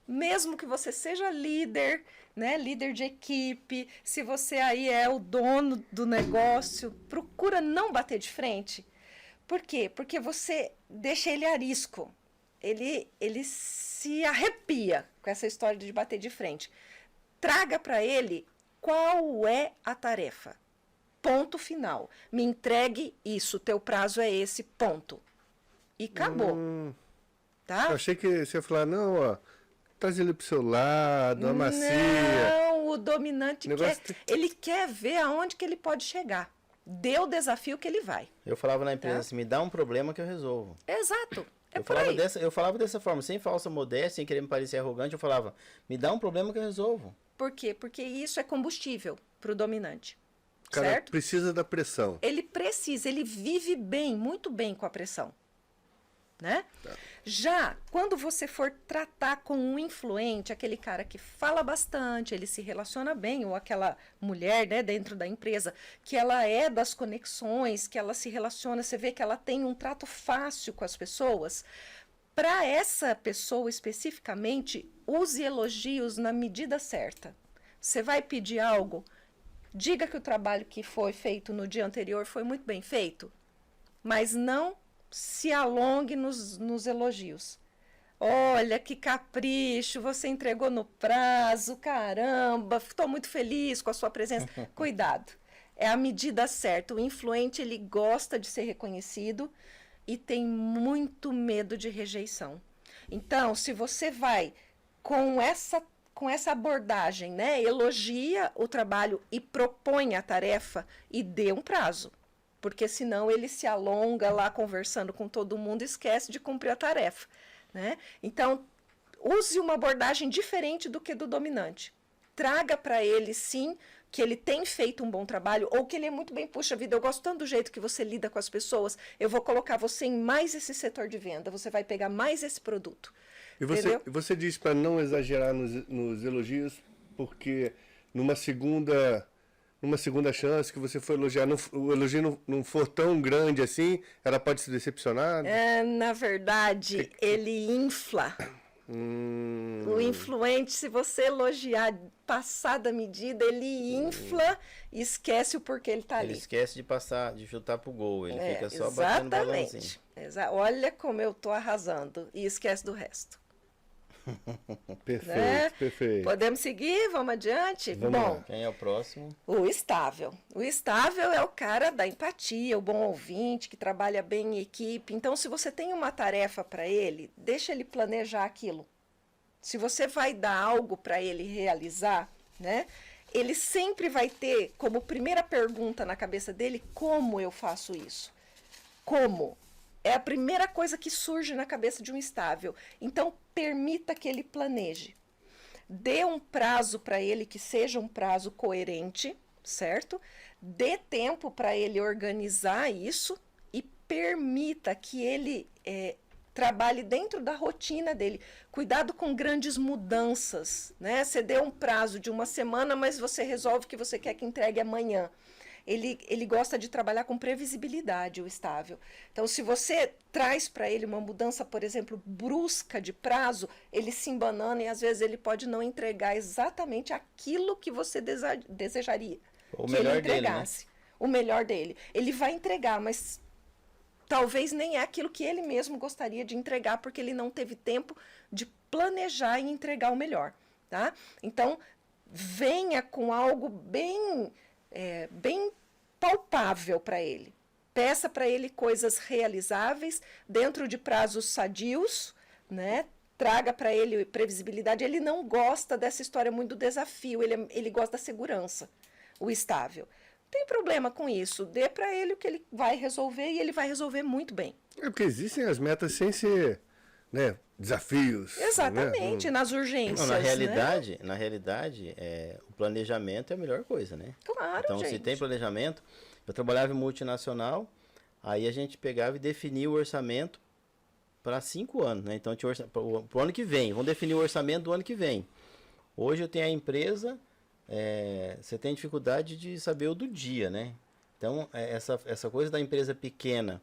Mesmo que você seja líder, né, líder de equipe, se você aí é o dono do negócio, procura não bater de frente. Por quê? Porque você deixa ele arisco. Ele se arrepia com essa história de bater de frente. Traga para ele qual é a tarefa. Ponto final. Me entregue isso, teu prazo é esse, ponto. E acabou. Tá? Eu achei que você ia falar, não, ó, traz ele pro seu lado, amacia. Não, o dominante ele quer ver aonde que ele pode chegar. Dê o desafio que ele vai. Eu falava na empresa assim, me dá um problema que eu resolvo. Exato. Eu falava dessa forma, sem falsa modéstia, sem querer me parecer arrogante, eu falava, me dá um problema que eu resolvo. Por quê? Porque isso é combustível para o dominante. O cara certo? precisa da pressão. Ele precisa, ele vive bem, muito bem com a pressão. Né? Tá. Já quando você for tratar com um influente, aquele cara que fala bastante, ele se relaciona bem, ou aquela mulher, né, dentro da empresa, que ela é das conexões, que ela se relaciona, você vê que ela tem um trato fácil com as pessoas. Para essa pessoa especificamente, use elogios na medida certa. Você vai pedir algo, diga que o trabalho que foi feito no dia anterior foi muito bem feito, mas não se alongue nos elogios. Olha que capricho, você entregou no prazo, caramba, estou muito feliz com a sua presença. Cuidado, é a medida certa. O influente, ele gosta de ser reconhecido e tem muito medo de rejeição. Então, se você vai com essa abordagem, né, elogia o trabalho e propõe a tarefa e dê um prazo. Porque senão ele se alonga lá conversando com todo mundo e esquece de cumprir a tarefa. Né? Então, use uma abordagem diferente do que do dominante. Traga para ele, sim, que ele tem feito um bom trabalho ou que ele é muito bem, puxa vida, eu gosto tanto do jeito que você lida com as pessoas, eu vou colocar você em mais esse setor de venda, você vai pegar mais esse produto. E você disse para não exagerar nos elogios, porque numa segunda chance que você for elogiar, o elogio não for tão grande assim, ela pode se decepcionar? Na verdade, ele infla. O influente, se você elogiar passar da medida, ele infla e esquece o porquê ele está ali. Ele esquece de chutar pro gol, ele fica só batendo balãozinho. Olha como eu tô arrasando e esquece do resto. Perfeito, né? Perfeito. Podemos seguir? Vamos adiante? Vamos Bom, lá. Quem é o próximo? O estável. O estável é o cara da empatia, o bom ouvinte, que trabalha bem em equipe. Então, se você tem uma tarefa para ele, deixa ele planejar aquilo. Se você vai dar algo para ele realizar, né, ele sempre vai ter como primeira pergunta na cabeça dele, como eu faço isso? Como? É a primeira coisa que surge na cabeça de um estável. Então, permita que ele planeje. Dê um prazo para ele que seja um prazo coerente, certo? Dê tempo para ele organizar isso e permita que ele trabalhe dentro da rotina dele. Cuidado com grandes mudanças, né? Você deu um prazo de uma semana, mas você resolve que você quer que entregue amanhã. Ele gosta de trabalhar com previsibilidade, o estável. Então, se você traz para ele uma mudança, por exemplo, brusca de prazo, ele se embanana e às vezes ele pode não entregar exatamente aquilo que você desejaria O que melhor ele dele, né? entregasse. O melhor dele. Ele vai entregar, mas talvez nem é aquilo que ele mesmo gostaria de entregar, porque ele não teve tempo de planejar e entregar o melhor. Tá? Então, venha com algo bem palpável para ele. Peça para ele coisas realizáveis, dentro de prazos sadios, né? Traga para ele previsibilidade. Ele não gosta dessa história muito do desafio, ele gosta da segurança, o estável. Não tem problema com isso, dê para ele o que ele vai resolver e ele vai resolver muito bem. É porque existem as metas sem ser, né, desafios. Exatamente, né? nas urgências. Não, né? na realidade, o planejamento é a melhor coisa, né? Claro, então, gente. se tem planejamento, eu trabalhava em multinacional, aí a gente pegava e definia o orçamento para 5 anos, né? Então, tinha para o ano que vem, vamos definir o orçamento do ano que vem. Hoje eu tenho a empresa, você tem dificuldade de saber o do dia, né? Então, essa coisa da empresa pequena,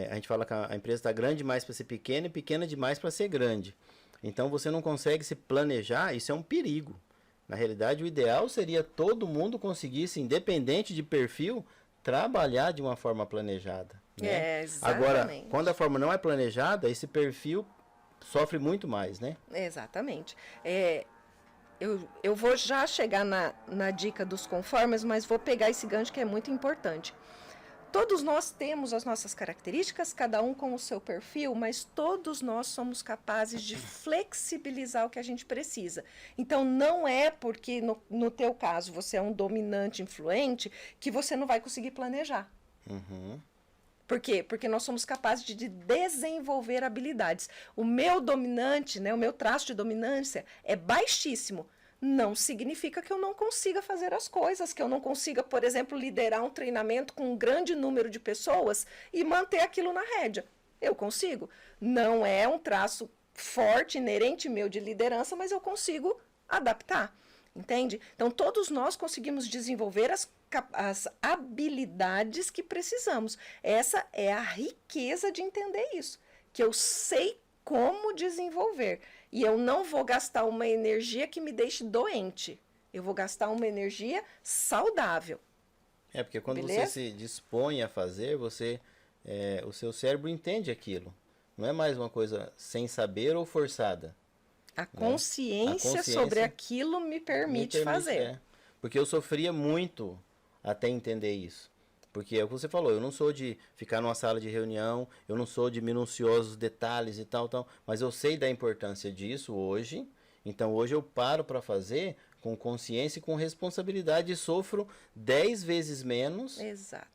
a gente fala que a empresa está grande demais para ser pequena e pequena demais para ser grande. Então, você não consegue se planejar, isso é um perigo. Na realidade, o ideal seria todo mundo conseguisse, independente de perfil, trabalhar de uma forma planejada. Né? Exatamente. Agora, quando a forma não é planejada, esse perfil sofre muito mais, né? Exatamente. Eu vou já chegar na dica dos conformes, mas vou pegar esse gancho que é muito importante. Todos nós temos as nossas características, cada um com o seu perfil, mas todos nós somos capazes de flexibilizar o que a gente precisa. Então, não é porque, no teu caso, você é um dominante influente, que você não vai conseguir planejar. Uhum. Por quê? Porque nós somos capazes de desenvolver habilidades. O meu dominante, né, o meu traço de dominância é baixíssimo. Não significa que eu não consiga fazer as coisas, que eu não consiga, por exemplo, liderar um treinamento com um grande número de pessoas e manter aquilo na rédea. Eu consigo. Não é um traço forte, inerente meu de liderança, mas eu consigo adaptar. Entende? Então, todos nós conseguimos desenvolver as habilidades que precisamos. Essa é a riqueza de entender isso, que eu sei como desenvolver. E eu não vou gastar uma energia que me deixe doente. Eu vou gastar uma energia saudável. Porque quando Beleza? você se dispõe a fazer, o seu cérebro entende aquilo. Não é mais uma coisa sem saber ou forçada. A consciência sobre aquilo me permite fazer. Porque eu sofria muito até entender isso. Porque é o que você falou, eu não sou de ficar numa sala de reunião, eu não sou de minuciosos detalhes e tal, mas eu sei da importância disso hoje. Então hoje eu paro para fazer com consciência e com responsabilidade e sofro 10 vezes menos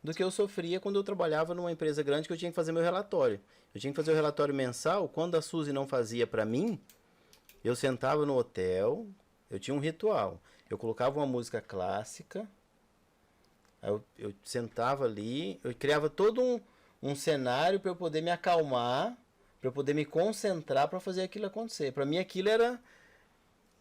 do que eu sofria quando eu trabalhava numa empresa grande que eu tinha que fazer meu relatório. Eu tinha que fazer o relatório mensal, quando a Suzy não fazia para mim, eu sentava no hotel, eu tinha um ritual. Eu colocava uma música clássica, eu sentava ali, eu criava todo um cenário para eu poder me acalmar, para eu poder me concentrar para fazer aquilo acontecer. Para mim aquilo era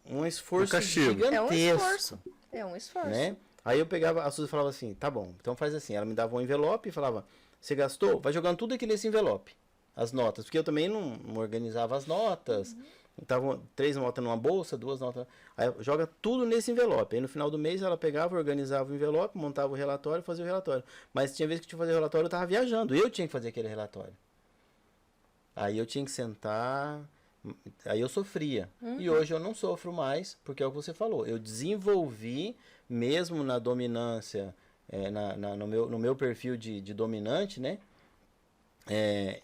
um esforço gigantesco. É um esforço. Né? Aí eu pegava, a Suzy falava assim, tá bom, então faz assim. Ela me dava um envelope e falava, você gastou? Vai jogando tudo aqui nesse envelope. As notas, porque eu também não organizava as notas. Estavam 3 notas numa bolsa, 2 notas. Aí joga tudo nesse envelope. Aí no final do mês ela pegava, organizava o envelope, montava o relatório, fazia o relatório. Mas tinha vezes que eu tinha que fazer o relatório, eu estava viajando. Eu tinha que fazer aquele relatório. Aí eu tinha que sentar. Aí eu sofria. E hoje eu não sofro mais, porque é o que você falou. Eu desenvolvi, mesmo na dominância, no meu perfil de dominante, né?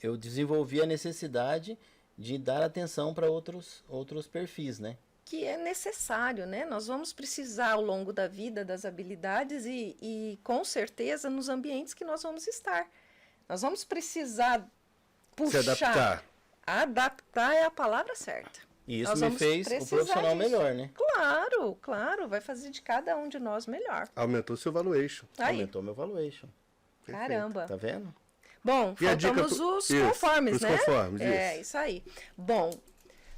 Eu desenvolvi a necessidade de dar atenção para outros perfis, né? Que é necessário, né? Nós vamos precisar ao longo da vida das habilidades e com certeza nos ambientes que nós vamos estar. Nós vamos precisar puxar. Se adaptar. Adaptar é a palavra certa. E isso me fez o profissional melhor, né? Claro, claro. Vai fazer de cada um de nós melhor. Aumentou seu valuation. Aí. Aumentou meu valuation. Caramba. Tá vendo? Bom, e faltamos os conformes, né? Conformes, isso aí. Bom,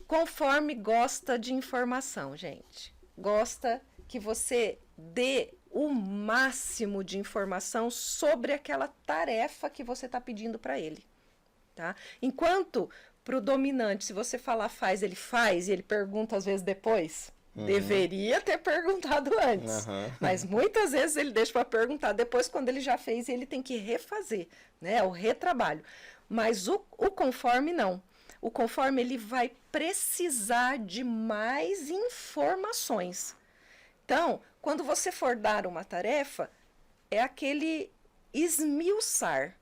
conforme gosta de informação, gente. Gosta que você dê o máximo de informação sobre aquela tarefa que você está pedindo para ele, tá? Enquanto para o dominante, se você falar faz, e ele pergunta às vezes depois. Deveria ter perguntado antes, mas muitas vezes ele deixa para perguntar depois, quando ele já fez, e ele tem que refazer, né? O retrabalho. Mas o conforme não. O conforme ele vai precisar de mais informações. Então, quando você for dar uma tarefa, é aquele esmiuçar.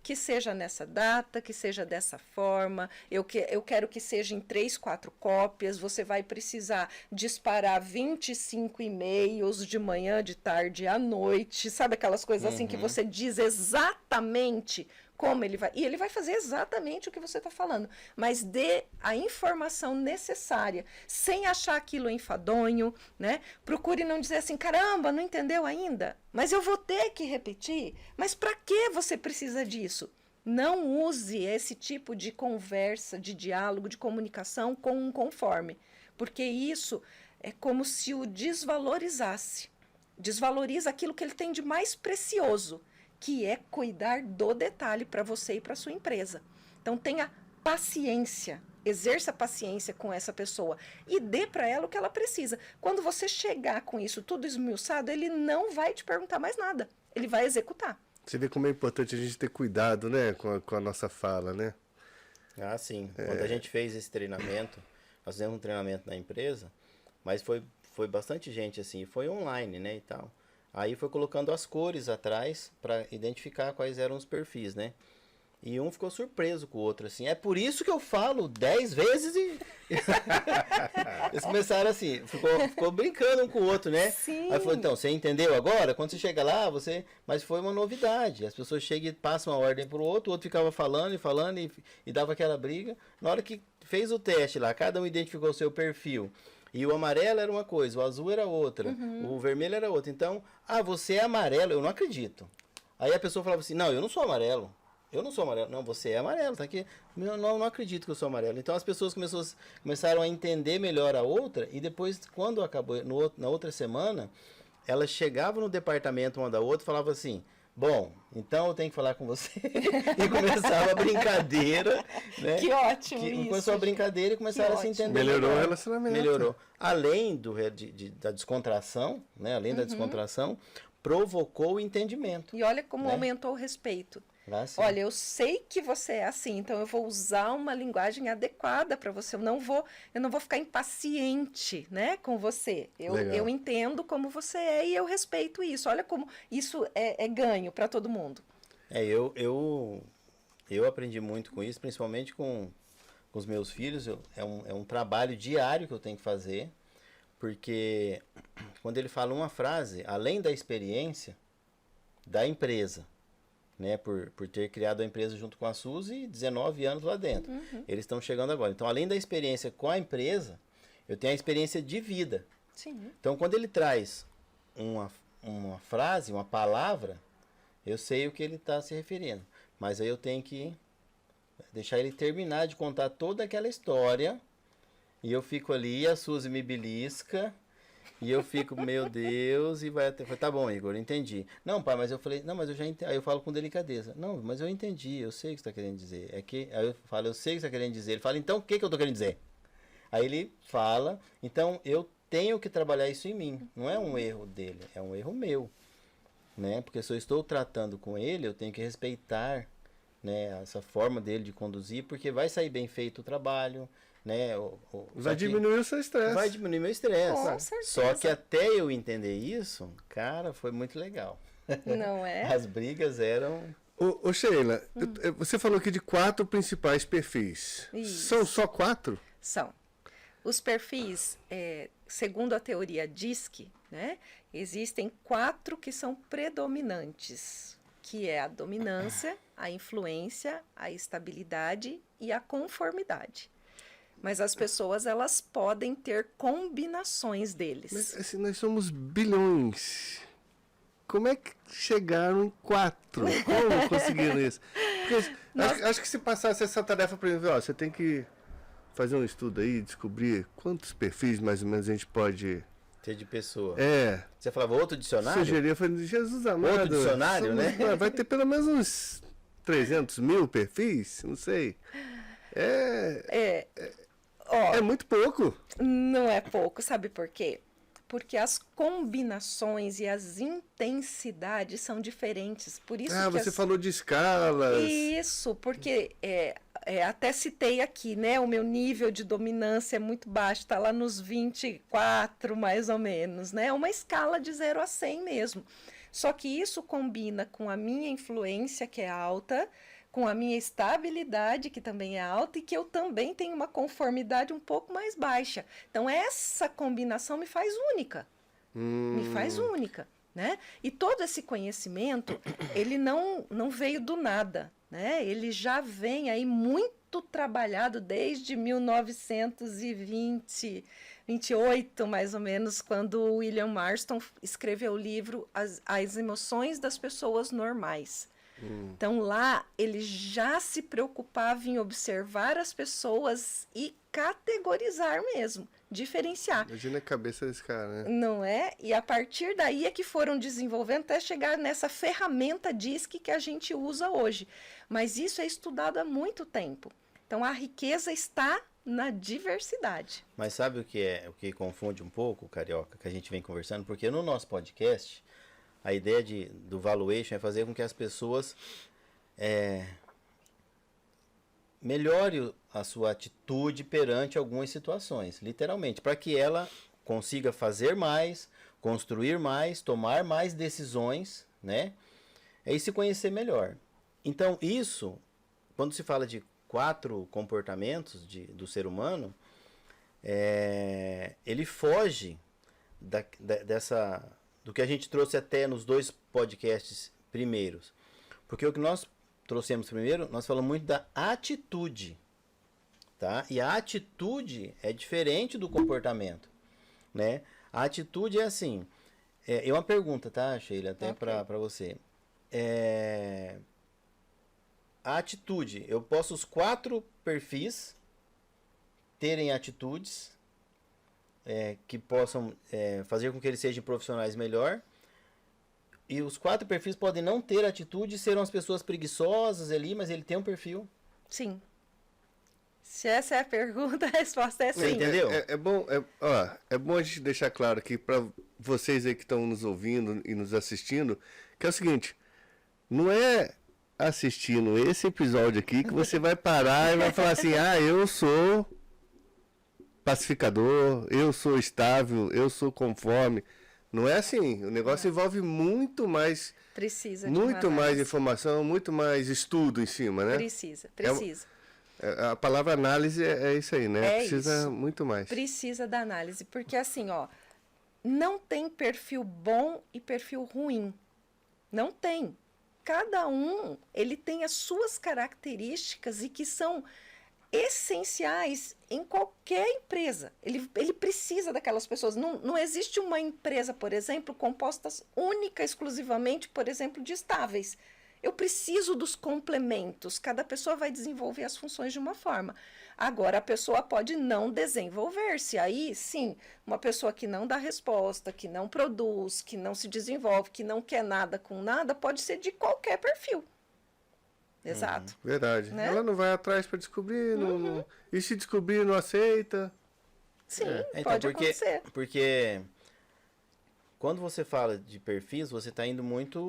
Que seja nessa data, que seja dessa forma, eu quero que seja em 3, 4 cópias, você vai precisar disparar 25 e-mails de manhã, de tarde, à noite, sabe aquelas coisas assim que você diz exatamente como ele vai, e ele vai fazer exatamente o que você está falando, mas dê a informação necessária, sem achar aquilo enfadonho, né? Procure não dizer assim, caramba, não entendeu ainda? Mas eu vou ter que repetir? Mas para que você precisa disso? Não use esse tipo de conversa, de diálogo, de comunicação com um conforme, porque isso é como se o desvalorizasse. Desvaloriza aquilo que ele tem de mais precioso, que é cuidar do detalhe para você e para sua empresa. Então tenha paciência, exerça paciência com essa pessoa e dê para ela o que ela precisa. Quando você chegar com isso tudo esmiuçado, ele não vai te perguntar mais nada, ele vai executar. Você vê como é importante a gente ter cuidado, né, com a nossa fala, né? Ah, sim. Quando a gente fez esse treinamento, nós fizemos um treinamento na empresa, mas foi bastante gente assim, foi online, né, e tal. Aí foi colocando as cores atrás para identificar quais eram os perfis, né? E um ficou surpreso com o outro, assim. É por isso que eu falo 10 vezes e... Eles começaram assim, ficou brincando um com o outro, né? Sim. Aí falou, então, você entendeu agora? Quando você chega lá, você... Mas foi uma novidade. As pessoas chegam e passam uma ordem pro outro, o outro ficava falando e dava aquela briga. Na hora que fez o teste lá, cada um identificou o seu perfil. E o amarelo era uma coisa, o azul era outra, o vermelho era outra. Então, você é amarelo, eu não acredito. Aí a pessoa falava assim, não, eu não sou amarelo. Eu não sou amarelo. Não, você é amarelo, tá aqui. Não acredito que eu sou amarelo. Então as pessoas começaram a entender melhor a outra e depois, quando acabou, na outra semana, elas chegavam no departamento uma da outra e falavam assim, bom, então eu tenho que falar com você. E começava a brincadeira, né? Que ótimo isso. Começou a brincadeira e começaram a se entender Melhorou melhor. o relacionamento. Melhorou. Além da descontração, né? Além da descontração, provocou o entendocimento. E olha como né? aumentou o respeito. Olha, eu sei que você é assim, então eu vou usar uma linguagem adequada para você. Eu não vou ficar impaciente, né, com você. Eu entendo como você é e eu respeito isso. Olha como isso é ganho para todo mundo. Eu aprendi muito com isso, principalmente com os meus filhos. É um trabalho diário que eu tenho que fazer, porque quando ele fala uma frase, além da experiência da empresa, né, por ter criado a empresa junto com a Suzy, 19 anos lá dentro. Eles estão chegando agora. Então, além da experiência com a empresa, eu tenho a experiência de vida. Sim. Então, quando ele traz uma frase, uma palavra, eu sei o que ele está se referindo. Mas aí eu tenho que deixar ele terminar de contar toda aquela história, e eu fico ali, a Suzy me belisca, e eu fico, meu Deus, e vai até... Tá bom, Igor, entendi. Não, pai, mas eu falei, não, mas eu já entendi. Aí eu falo com delicadeza. Não, mas eu entendi, eu sei o que você está querendo dizer. Aí eu falo, eu sei o que você está querendo dizer. Ele fala, então o que eu estou querendo dizer? Aí ele fala, então eu tenho que trabalhar isso em mim. Não é um erro dele, é um erro meu. Né? Porque se eu estou tratando com ele, eu tenho que respeitar, né, essa forma dele de conduzir, porque vai sair bem feito o trabalho, né? Vai diminuir o seu estresse. Vai diminuir meu estresse. Com certeza. Só que até eu entender isso, cara, foi muito legal. Não é? As brigas eram... Ô Sheila, você falou aqui de 4 principais perfis. Isso. São só 4? São. Os perfis, segundo a teoria DISC, né, existem 4 que são predominantes, que é a dominância, a influência, a estabilidade e a conformidade. Mas as pessoas, elas podem ter combinações deles. Mas assim, nós somos bilhões. Como é que chegaram em 4? Como conseguiram isso? Porque acho que se passasse essa tarefa para mim, você tem que fazer um estudo aí, descobrir quantos perfis mais ou menos a gente pode... Ter de pessoa. Você falava outro dicionário? Sugeria, eu falei, Jesus amado. Outro dicionário, né? Vai ter pelo menos uns 300 mil perfis, não sei. É muito pouco. Não é pouco, sabe por quê? Porque as combinações e as intensidades são diferentes. Por isso que você falou de escalas. Isso, porque até citei aqui, né? O meu nível de dominância é muito baixo, está lá nos 24, mais ou menos, né? É uma escala de 0 a 100 mesmo. Só que isso combina com a minha influência, que é alta, com a minha estabilidade, que também é alta, e que eu também tenho uma conformidade um pouco mais baixa. Então, essa combinação me faz única. Me faz única, né? E todo esse conhecimento, ele não veio do nada, né? Ele já vem aí muito trabalhado desde 1928, mais ou menos, quando o William Marston escreveu o livro As Emoções das Pessoas Normais. Então, lá, ele já se preocupava em observar as pessoas e categorizar mesmo, diferenciar. Imagina a cabeça desse cara, né? Não é? E a partir daí é que foram desenvolvendo até chegar nessa ferramenta DISC que a gente usa hoje. Mas isso é estudado há muito tempo. Então, a riqueza está na diversidade. Mas sabe o que confunde um pouco, Carioca, que a gente vem conversando? Porque no nosso podcast... A ideia do valuation é fazer com que as pessoas melhore a sua atitude perante algumas situações, literalmente, para que ela consiga fazer mais, construir mais, tomar mais decisões, né? E se conhecer melhor. Então, isso quando se fala de 4 comportamentos do ser humano, ele foge do que a gente trouxe até nos 2 podcasts primeiros. Porque o que nós trouxemos primeiro, nós falamos muito da atitude. Tá? E a atitude é diferente do comportamento. Né? A atitude é assim. É uma pergunta, tá, Sheila? Até para você. A atitude, eu posso os 4 perfis terem atitudes que possam fazer com que eles sejam profissionais melhor. E os 4 perfis podem não ter atitude, serão as pessoas preguiçosas ali, mas ele tem um perfil. Sim. Se essa é a pergunta, a resposta é sim. Você entendeu? É bom a gente deixar claro aqui para vocês aí que estão nos ouvindo e nos assistindo, que é o seguinte, não é assistindo esse episódio aqui que você vai parar e vai falar assim, eu sou pacificador, eu sou estável, eu sou conforme. Não é assim, o negócio envolve muito mais... Precisa de muito uma mais análise. informação, muito mais estudo em cima, né? Precisa. A palavra análise é isso aí, né? Precisa isso. muito mais. Precisa da análise, porque assim, não tem perfil bom e perfil ruim. Não tem. Cada um, ele tem as suas características e que são essenciais em qualquer empresa. Ele precisa daquelas pessoas. Não existe uma empresa, por exemplo, composta única, exclusivamente, por exemplo, de estáveis. Eu preciso dos complementos. Cada pessoa vai desenvolver as funções de uma forma. Agora, a pessoa pode não desenvolver-se. Aí, sim, uma pessoa que não dá resposta, que não produz, que não se desenvolve, que não quer nada com nada, pode ser de qualquer perfil. Exato. Verdade. Né? Ela não vai atrás para descobrir, e se descobrir, não aceita. Sim, Então, pode acontecer. Porque quando você fala de perfis, você está indo muito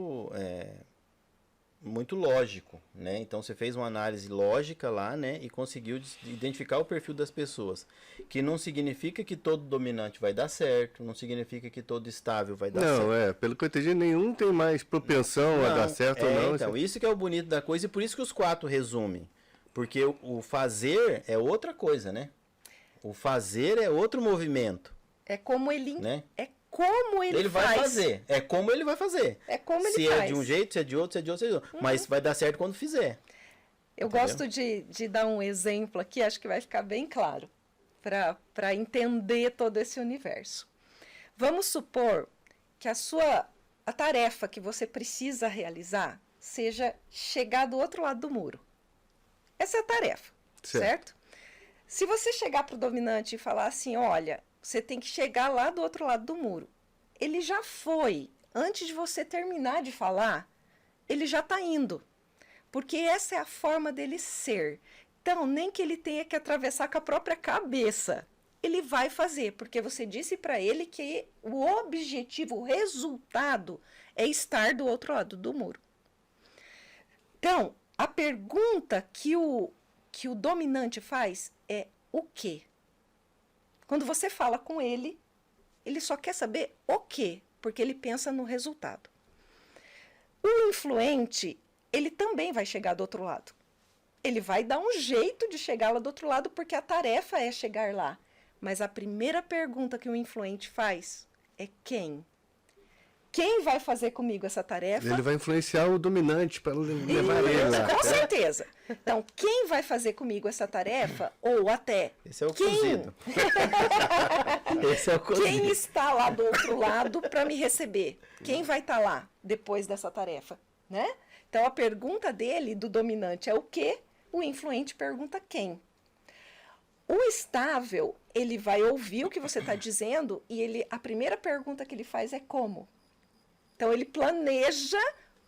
lógico, né? Então você fez uma análise lógica lá, né? E conseguiu identificar o perfil das pessoas. Que não significa que todo dominante vai dar certo, não significa que todo estável vai dar certo. Não, pelo que eu entendi, nenhum tem mais propensão a dar certo ou não. Então, isso que é o bonito da coisa e por isso que os 4 resumem. Porque o fazer é outra coisa, né? O fazer é outro movimento. É como ele, né? É como ele faz. Vai fazer. É como ele vai fazer. É como ele se faz. Se é de um jeito, se é de outro, se é de outro, se é de outro. Mas vai dar certo quando fizer. Eu gosto de dar um exemplo aqui, acho que vai ficar bem claro, para entender todo esse universo. Vamos supor que a tarefa que você precisa realizar seja chegar do outro lado do muro. Essa é a tarefa, certo? Se você chegar para o dominante e falar assim, olha, você tem que chegar lá do outro lado do muro. Ele já foi. Antes de você terminar de falar, ele já está indo. Porque essa é a forma dele ser. Então, nem que ele tenha que atravessar com a própria cabeça. Ele vai fazer, porque você disse para ele que o objetivo, o resultado, é estar do outro lado do muro. Então, a pergunta que o dominante faz é o quê? Quando você fala com ele, ele só quer saber o quê, porque ele pensa no resultado. O influente, ele também vai chegar do outro lado. Ele vai dar um jeito de chegar lá do outro lado, porque a tarefa é chegar lá. Mas a primeira pergunta que o influente faz é quem? Quem vai fazer comigo essa tarefa? Ele vai influenciar o dominante para levar ele lá. Com certeza. Então, quem vai fazer comigo essa tarefa? Ou até... Esse é o cozido. Esse é o cozido. Quem está lá do outro lado para me receber? Quem vai estar lá depois dessa tarefa? Né? Então, a pergunta dele, do dominante, é o quê? O influente pergunta quem. O estável, ele vai ouvir o que você está dizendo e a primeira pergunta que ele faz é como. Então, ele planeja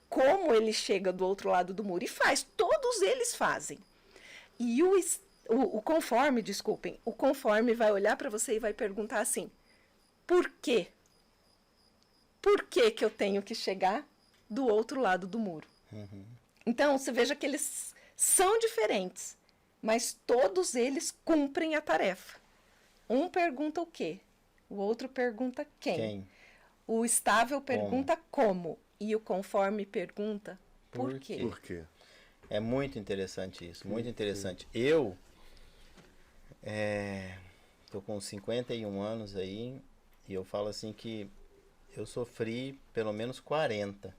como ele chega do outro lado do muro. E faz. Todos eles fazem. E o conforme, desculpem, o conforme vai olhar para você e vai perguntar assim, por quê? Por que que eu tenho que chegar do outro lado do muro? Uhum. Então, você veja que eles são diferentes, mas todos eles cumprem a tarefa. Um pergunta o quê? O outro pergunta quem? O estável pergunta como. E o conforme pergunta por quê? Por quê? É muito interessante isso, muito interessante. Eu tô com 51 anos aí e eu falo assim que eu sofri pelo menos 40.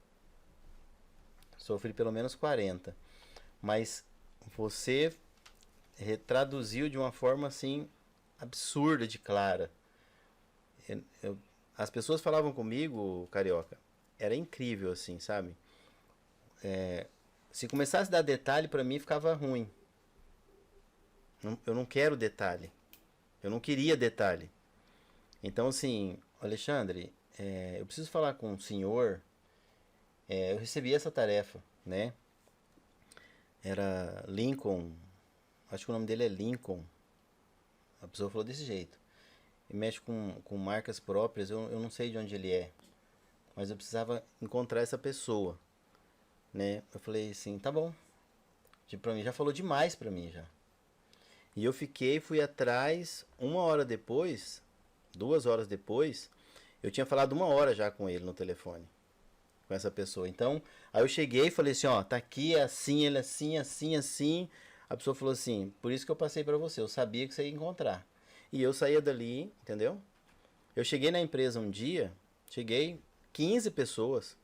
Sofri pelo menos 40. Mas você retraduziu de uma forma assim absurda de clara. As pessoas falavam comigo, Carioca, era incrível assim, sabe? Se começasse a dar detalhe pra mim ficava ruim. Eu não quero detalhe. Eu não queria detalhe. Então assim, Alexandre, eu preciso falar com o senhor. Eu recebi essa tarefa, né? Era Lincoln, acho que o nome dele é Lincoln. A pessoa falou desse jeito. E mexe com marcas próprias, eu não sei de onde ele é. Mas eu precisava encontrar essa pessoa, né? Eu falei assim, tá bom. Tipo, pra mim, já falou demais pra mim já. E eu fui atrás, 1 hora depois, 2 horas depois, eu tinha falado 1 hora já com ele no telefone. Com essa pessoa. Então, aí eu cheguei e falei assim, ó, tá aqui, é assim, ele é assim, assim, assim. A pessoa falou assim, por isso que eu passei pra você, eu sabia que você ia encontrar. E eu saía dali, entendeu? Eu cheguei na empresa um dia, 15 pessoas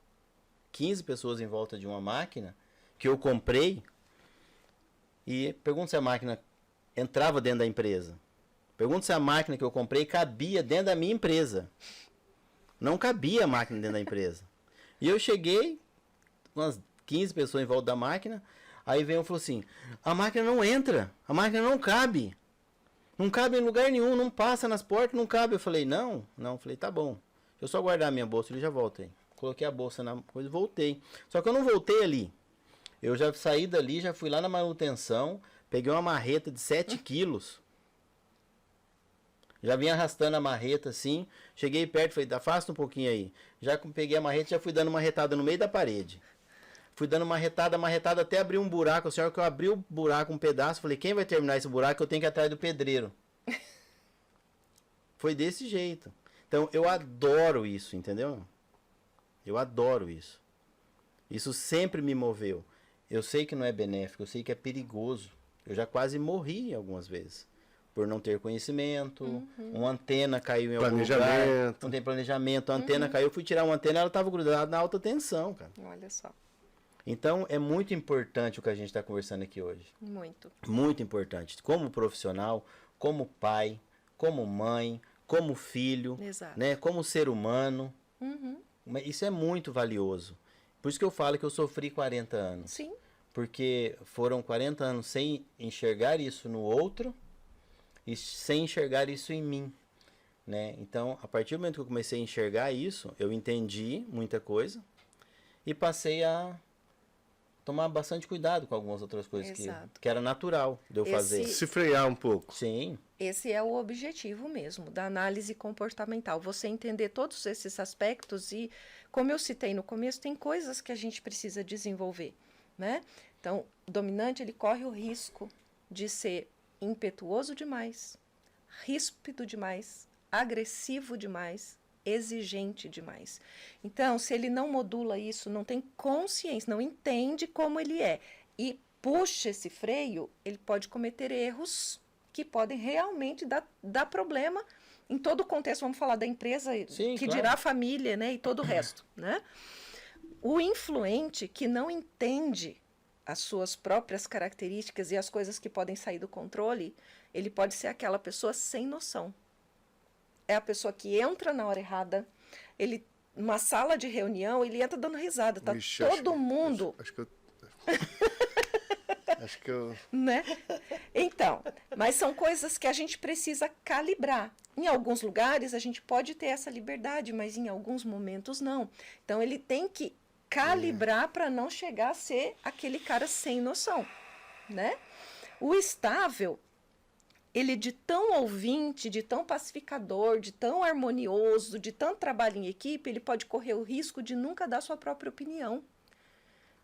em volta de uma máquina que eu comprei e pergunto se a máquina entrava dentro da empresa. Pergunto se a máquina que eu comprei cabia dentro da minha empresa. Não cabia a máquina dentro da empresa. E eu cheguei, umas 15 pessoas em volta da máquina, aí veio e falou assim, a máquina não entra, a máquina não cabe. Não cabe em lugar nenhum, não passa nas portas, não cabe. Eu falei, não, falei, tá bom. Deixa eu só guardar a minha bolsa, ele já volta aí. Coloquei a bolsa na coisa e voltei. Só que eu não voltei ali. Eu já saí dali, já fui lá na manutenção, peguei uma marreta de 7 quilos. Já vim arrastando a marreta assim, cheguei perto, falei, afasta um pouquinho aí. Já peguei a marreta, já fui dando uma retada no meio da parede. Fui dando uma retada até abrir um buraco. A senhora que eu abri o buraco um pedaço, falei, quem vai terminar esse buraco? Eu tenho que ir atrás do pedreiro. Foi desse jeito. Então, eu adoro isso, entendeu? Eu adoro isso. Isso sempre me moveu. Eu sei que não é benéfico, eu sei que é perigoso. Eu já quase morri algumas vezes. Por não ter conhecimento, uma antena caiu em algum lugar, não tem planejamento, a antena caiu, eu fui tirar uma antena, ela estava grudada na alta tensão, cara. Olha só. Então, é muito importante o que a gente está conversando aqui hoje. Muito. Muito importante. Como profissional, como pai, como mãe, como filho, Exato. né? Como ser humano. Isso é muito valioso. Por isso que eu falo que eu sofri 40 anos. Sim. Porque foram 40 anos sem enxergar isso no outro e sem enxergar isso em mim, né? Então, a partir do momento que eu comecei a enxergar isso, eu entendi muita coisa e passei a tomar bastante cuidado com algumas outras coisas que era natural de eu fazer. Se frear um pouco. Sim. Esse é o objetivo mesmo da análise comportamental. Você entender todos esses aspectos e, como eu citei no começo, tem coisas que a gente precisa desenvolver, né? Então, o dominante, ele corre o risco de ser impetuoso demais, ríspido demais, agressivo demais, exigente demais. Então, se ele não modula isso, não tem consciência, não entende como ele é e puxa esse freio, ele pode cometer erros que podem realmente dar problema em todo o contexto. Vamos falar da empresa, sim, que claro. dirá a família, né, e todo o resto, né? O influente que não entende as suas próprias características e as coisas que podem sair do controle, ele pode ser aquela pessoa sem noção. É a pessoa que entra na hora errada, ele, numa sala de reunião, ele entra dando risada, tá? Ixi, todo mundo... Acho que eu... Né? Então, mas são coisas que a gente precisa calibrar. Em alguns lugares a gente pode ter essa liberdade, mas em alguns momentos não. Então ele tem que calibrar para não chegar a ser aquele cara sem noção, né? O estável, ele de tão ouvinte, de tão pacificador, de tão harmonioso, de tanto trabalho em equipe, ele pode correr o risco de nunca dar sua própria opinião.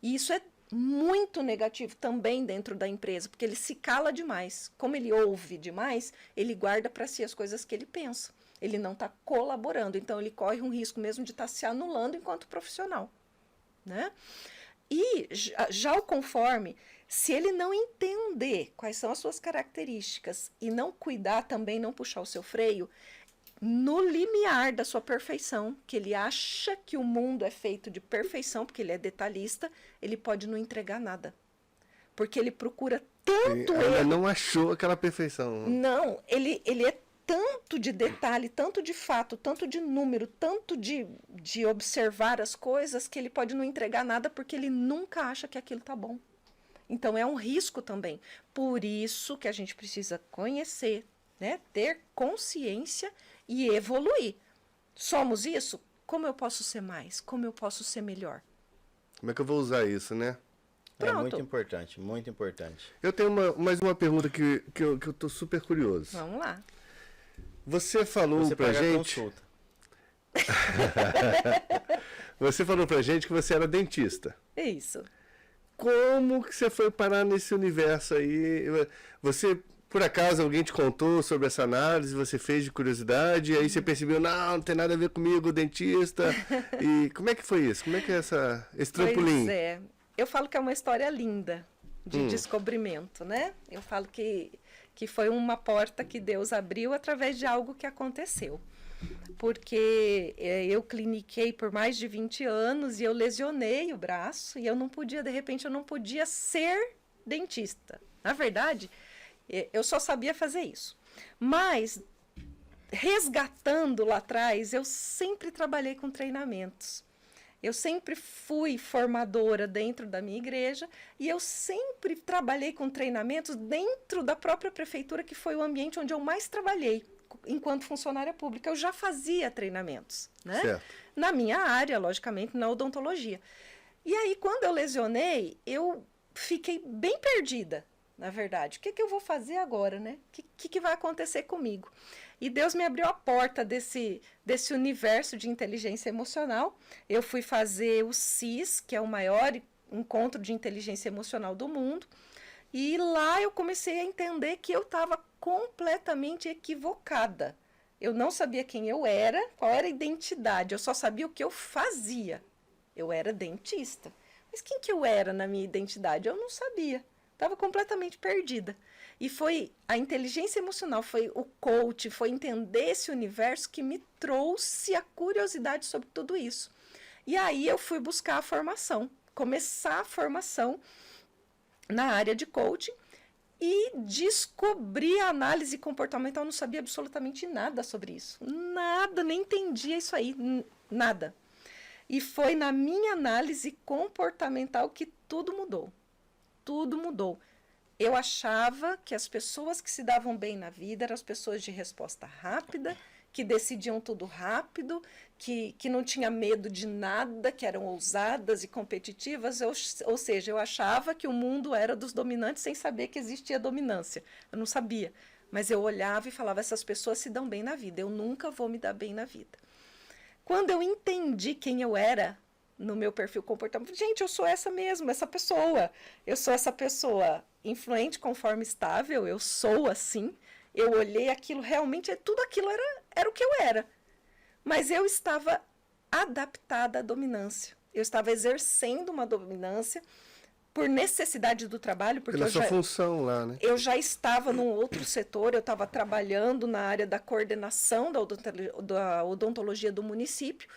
E isso é muito negativo também dentro da empresa, porque ele se cala demais. Como ele ouve demais, ele guarda para si as coisas que ele pensa. Ele não está colaborando, então ele corre um risco mesmo de estar se anulando enquanto profissional, né? E já o conforme, se ele não entender quais são as suas características e não cuidar também, não puxar o seu freio, no limiar da sua perfeição, que ele acha que o mundo é feito de perfeição, porque ele é detalhista, ele pode não entregar nada. Porque ele procura tanto Ela não achou aquela perfeição. Não, ele é tanto de detalhe, tanto de fato, tanto de número, tanto de observar as coisas, que ele pode não entregar nada porque ele nunca acha que aquilo tá bom. Então é um risco também. Por isso que a gente precisa conhecer, né, ter consciência e evoluir. Somos isso? Como eu posso ser mais? Como eu posso ser melhor? Como é que eu vou usar isso, né? É muito importante, muito importante. Eu tenho mais uma pergunta que eu tô super curioso. Vamos lá. Você falou pra gente... Consulta. Você falou pra gente que você era dentista. É isso. Como que você foi parar nesse universo aí? Você, por acaso, alguém te contou sobre essa análise, você fez de curiosidade, e aí você percebeu, não tem nada a ver comigo, dentista. E como é que foi isso? Como é que é esse trampolim? Pois é. Eu falo que é uma história linda de descobrimento, né? Eu falo que foi uma porta que Deus abriu através de algo que aconteceu. Porque eu cliniquei por mais de 20 anos e eu lesionei o braço e eu não podia, de repente, eu não podia ser dentista. Na verdade, eu só sabia fazer isso. Mas, resgatando lá atrás, eu sempre trabalhei com treinamentos. Eu sempre fui formadora dentro da minha igreja e eu sempre trabalhei com treinamentos dentro da própria prefeitura, que foi o ambiente onde eu mais trabalhei enquanto funcionária pública. Eu já fazia treinamentos, né? Certo. Na minha área, logicamente, na odontologia. E aí, quando eu lesionei, eu fiquei bem perdida, na verdade. O que eu vou fazer agora, né? O que vai acontecer comigo? E Deus me abriu a porta desse universo de inteligência emocional. Eu fui fazer o CIS, que é o maior encontro de inteligência emocional do mundo. E lá eu comecei a entender que eu estava completamente equivocada. Eu não sabia quem eu era, qual era a identidade. Eu só sabia o que eu fazia. Eu era dentista. Mas quem que eu era na minha identidade? Eu não sabia. Estava completamente perdida. E foi a inteligência emocional, foi o coach, foi entender esse universo que me trouxe a curiosidade sobre tudo isso. E aí eu fui buscar a formação, começar a formação na área de coaching e descobri a análise comportamental. Eu não sabia absolutamente nada sobre isso. Nada, nem entendia isso aí, nada. E foi na minha análise comportamental que tudo mudou. Tudo mudou. Eu achava que as pessoas que se davam bem na vida eram as pessoas de resposta rápida, que decidiam tudo rápido, que não tinha medo de nada, que eram ousadas e competitivas. Ou seja, eu achava que o mundo era dos dominantes sem saber que existia dominância. Eu não sabia. Mas eu olhava e falava, essas pessoas se dão bem na vida, eu nunca vou me dar bem na vida. Quando eu entendi quem eu era no meu perfil comportamental, gente, eu sou essa mesmo, essa pessoa. Eu sou essa pessoa influente, conforme estável, eu sou assim. Eu olhei aquilo, realmente, tudo aquilo era o que eu era. Mas eu estava adaptada à dominância. Eu estava exercendo uma dominância por necessidade do trabalho. Porque pela sua função lá, né? Eu já estava num outro setor, eu estava trabalhando na área da coordenação da odontologia do município.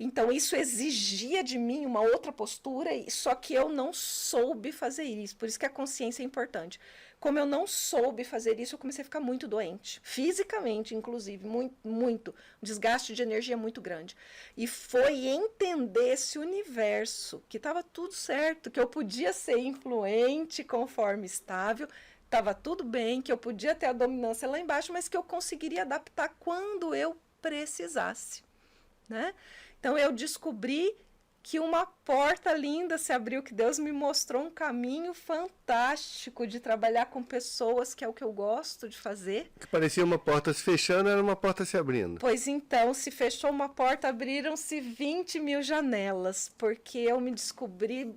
Então, isso exigia de mim uma outra postura, só que eu não soube fazer isso. Por isso que a consciência é importante. Como eu não soube fazer isso, eu comecei a ficar muito doente. Fisicamente, inclusive, muito. Um desgaste de energia muito grande. E foi entender esse universo, que estava tudo certo, que eu podia ser influente conforme estável, estava tudo bem, que eu podia ter a dominância lá embaixo, mas que eu conseguiria adaptar quando eu precisasse, né? Então, eu descobri que uma porta linda se abriu, que Deus me mostrou um caminho fantástico de trabalhar com pessoas, que é o que eu gosto de fazer. Que parecia uma porta se fechando, era uma porta se abrindo. Pois então, se fechou uma porta, abriram-se 20 mil janelas, porque eu me descobri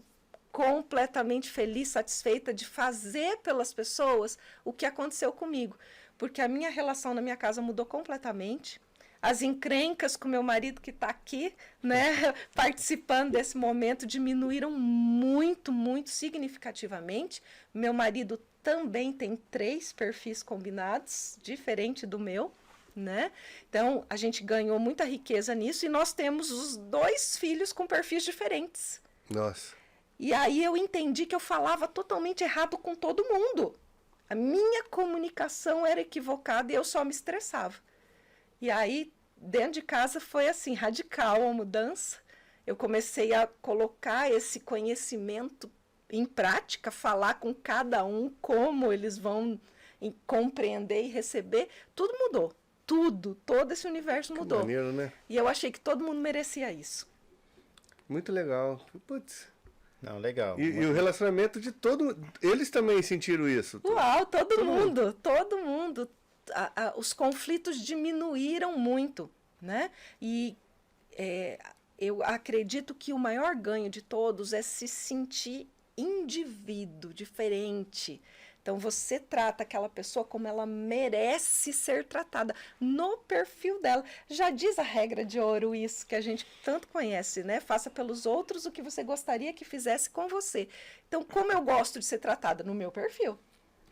completamente feliz, satisfeita de fazer pelas pessoas o que aconteceu comigo. Porque a minha relação na minha casa mudou completamente. As encrencas com meu marido que está aqui, né, participando desse momento, diminuíram muito, muito significativamente. Meu marido também tem 3 perfis combinados, diferente do meu, né? Então, a gente ganhou muita riqueza nisso e nós temos os 2 filhos com perfis diferentes. Nossa. E aí eu entendi que eu falava totalmente errado com todo mundo. A minha comunicação era equivocada e eu só me estressava. E aí, dentro de casa, foi assim, radical a mudança. Eu comecei a colocar esse conhecimento em prática, falar com cada um como eles vão compreender e receber. Tudo mudou. Tudo, todo esse universo mudou. Maneiro, né? E eu achei que todo mundo merecia isso. Muito legal. Putz. Não, legal. E o relacionamento de todo... Eles também sentiram isso. Uau, todo mundo, todo mundo. Os conflitos diminuíram muito, né? E eu acredito que o maior ganho de todos é se sentir indivíduo, diferente. Então, você trata aquela pessoa como ela merece ser tratada, no perfil dela. Já diz a regra de ouro isso, que a gente tanto conhece, né? Faça pelos outros o que você gostaria que fizesse com você. Então, como eu gosto de ser tratada no meu perfil,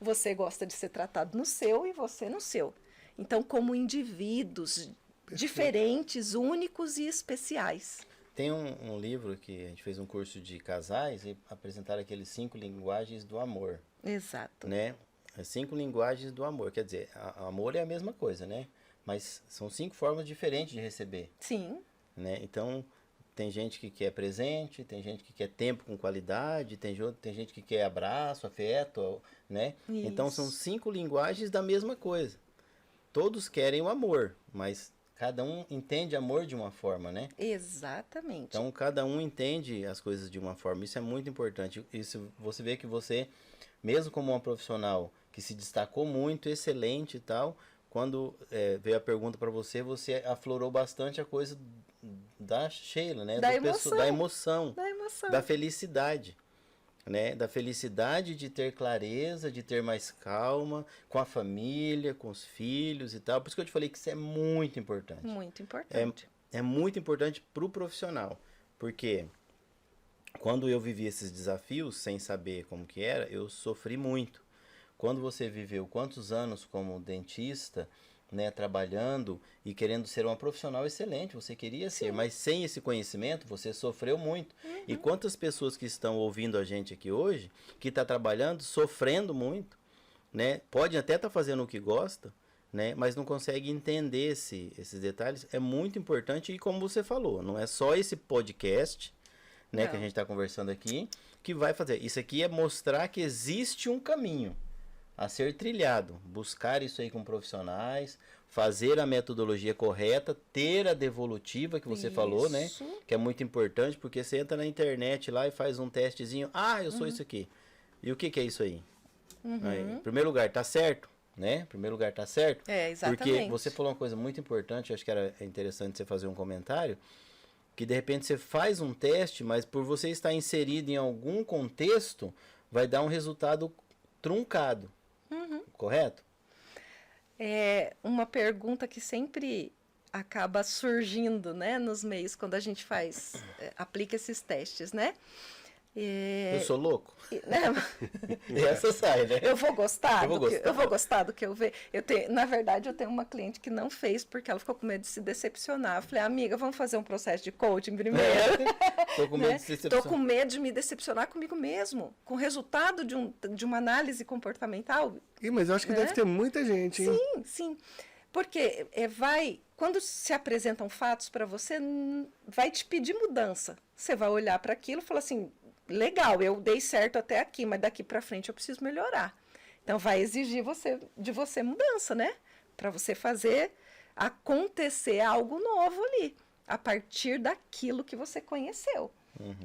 você gosta de ser tratado no seu e você no seu. Então, como indivíduos diferentes, únicos e especiais. Tem um livro que a gente fez um curso de casais e apresentaram aqueles 5 linguagens do amor. Exato. Né? As 5 linguagens do amor. Quer dizer, amor é a mesma coisa, né? Mas são 5 formas diferentes de receber. Sim. Né? Então, tem gente que quer presente, tem gente que quer tempo com qualidade, tem gente que quer abraço, afeto, né? Isso. Então, são 5 linguagens da mesma coisa. Todos querem o amor, mas cada um entende amor de uma forma, né? Exatamente. Então, cada um entende as coisas de uma forma. Isso é muito importante. Isso, você vê que você, mesmo como uma profissional que se destacou muito, excelente e tal, quando veio a pergunta para você, você aflorou bastante a coisa da Sheila, né? Da emoção. Da emoção. Da emoção. Da felicidade. Né? Da felicidade de ter clareza, de ter mais calma com a família, com os filhos e tal. Por isso que eu te falei que isso é muito importante. Muito importante. É muito importante para o profissional. Porque quando eu vivi esses desafios sem saber como que era, eu sofri muito. Quando você viveu quantos anos como dentista, né, trabalhando e querendo ser uma profissional excelente, você queria ser, mas sem esse conhecimento você sofreu muito. E quantas pessoas que estão ouvindo a gente aqui hoje, que está trabalhando, sofrendo muito, né, pode até estar fazendo o que gosta, né, mas não consegue entender esses detalhes. É muito importante e como você falou, não é só esse podcast, né, que a gente está conversando aqui, que vai fazer. Isso aqui é mostrar que existe um caminho a ser trilhado, buscar isso aí com profissionais, fazer a metodologia correta, ter a devolutiva que você falou, né? Que é muito importante, porque você entra na internet lá e faz um testezinho, eu sou isso aqui. E o que é isso aí? Aí, em primeiro lugar, tá certo? Né? Em primeiro lugar, tá certo? Exatamente. Porque você falou uma coisa muito importante, acho que era interessante você fazer um comentário, que de repente você faz um teste, mas por você estar inserido em algum contexto, vai dar um resultado truncado. Correto? É uma pergunta que sempre acaba surgindo, né, nos meios quando a gente aplica esses testes, né? Eu sou louco? Né? Essa sai, né? Eu vou gostar, Eu vou gostar do que eu ver. Na verdade, eu tenho uma cliente que não fez porque ela ficou com medo de se decepcionar. Eu falei, amiga, vamos fazer um processo de coaching primeiro. Tô com medo né? de se decepcionar. Tô com medo de me decepcionar comigo mesmo, com o resultado de uma análise comportamental. Mas eu acho que deve ter muita gente, hein? Sim, sim. Porque quando se apresentam fatos para você, vai te pedir mudança. Você vai olhar para aquilo e falar assim, legal, eu dei certo até aqui, mas daqui para frente eu preciso melhorar. Então vai exigir de você mudança, né? Para você fazer acontecer algo novo ali, a partir daquilo que você conheceu.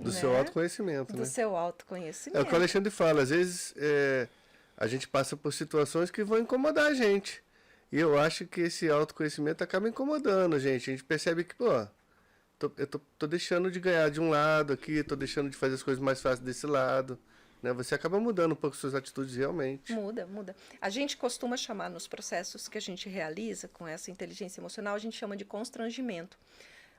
Do seu autoconhecimento, né? Do seu autoconhecimento. É o que o Alexandre fala, às vezes a gente passa por situações que vão incomodar a gente. E eu acho que esse autoconhecimento acaba incomodando a gente. A gente percebe que, eu tô deixando de ganhar de um lado aqui, tô deixando de fazer as coisas mais fáceis desse lado, né, você acaba mudando um pouco suas atitudes realmente. Muda. A gente costuma chamar nos processos que a gente realiza com essa inteligência emocional, a gente chama de constrangimento.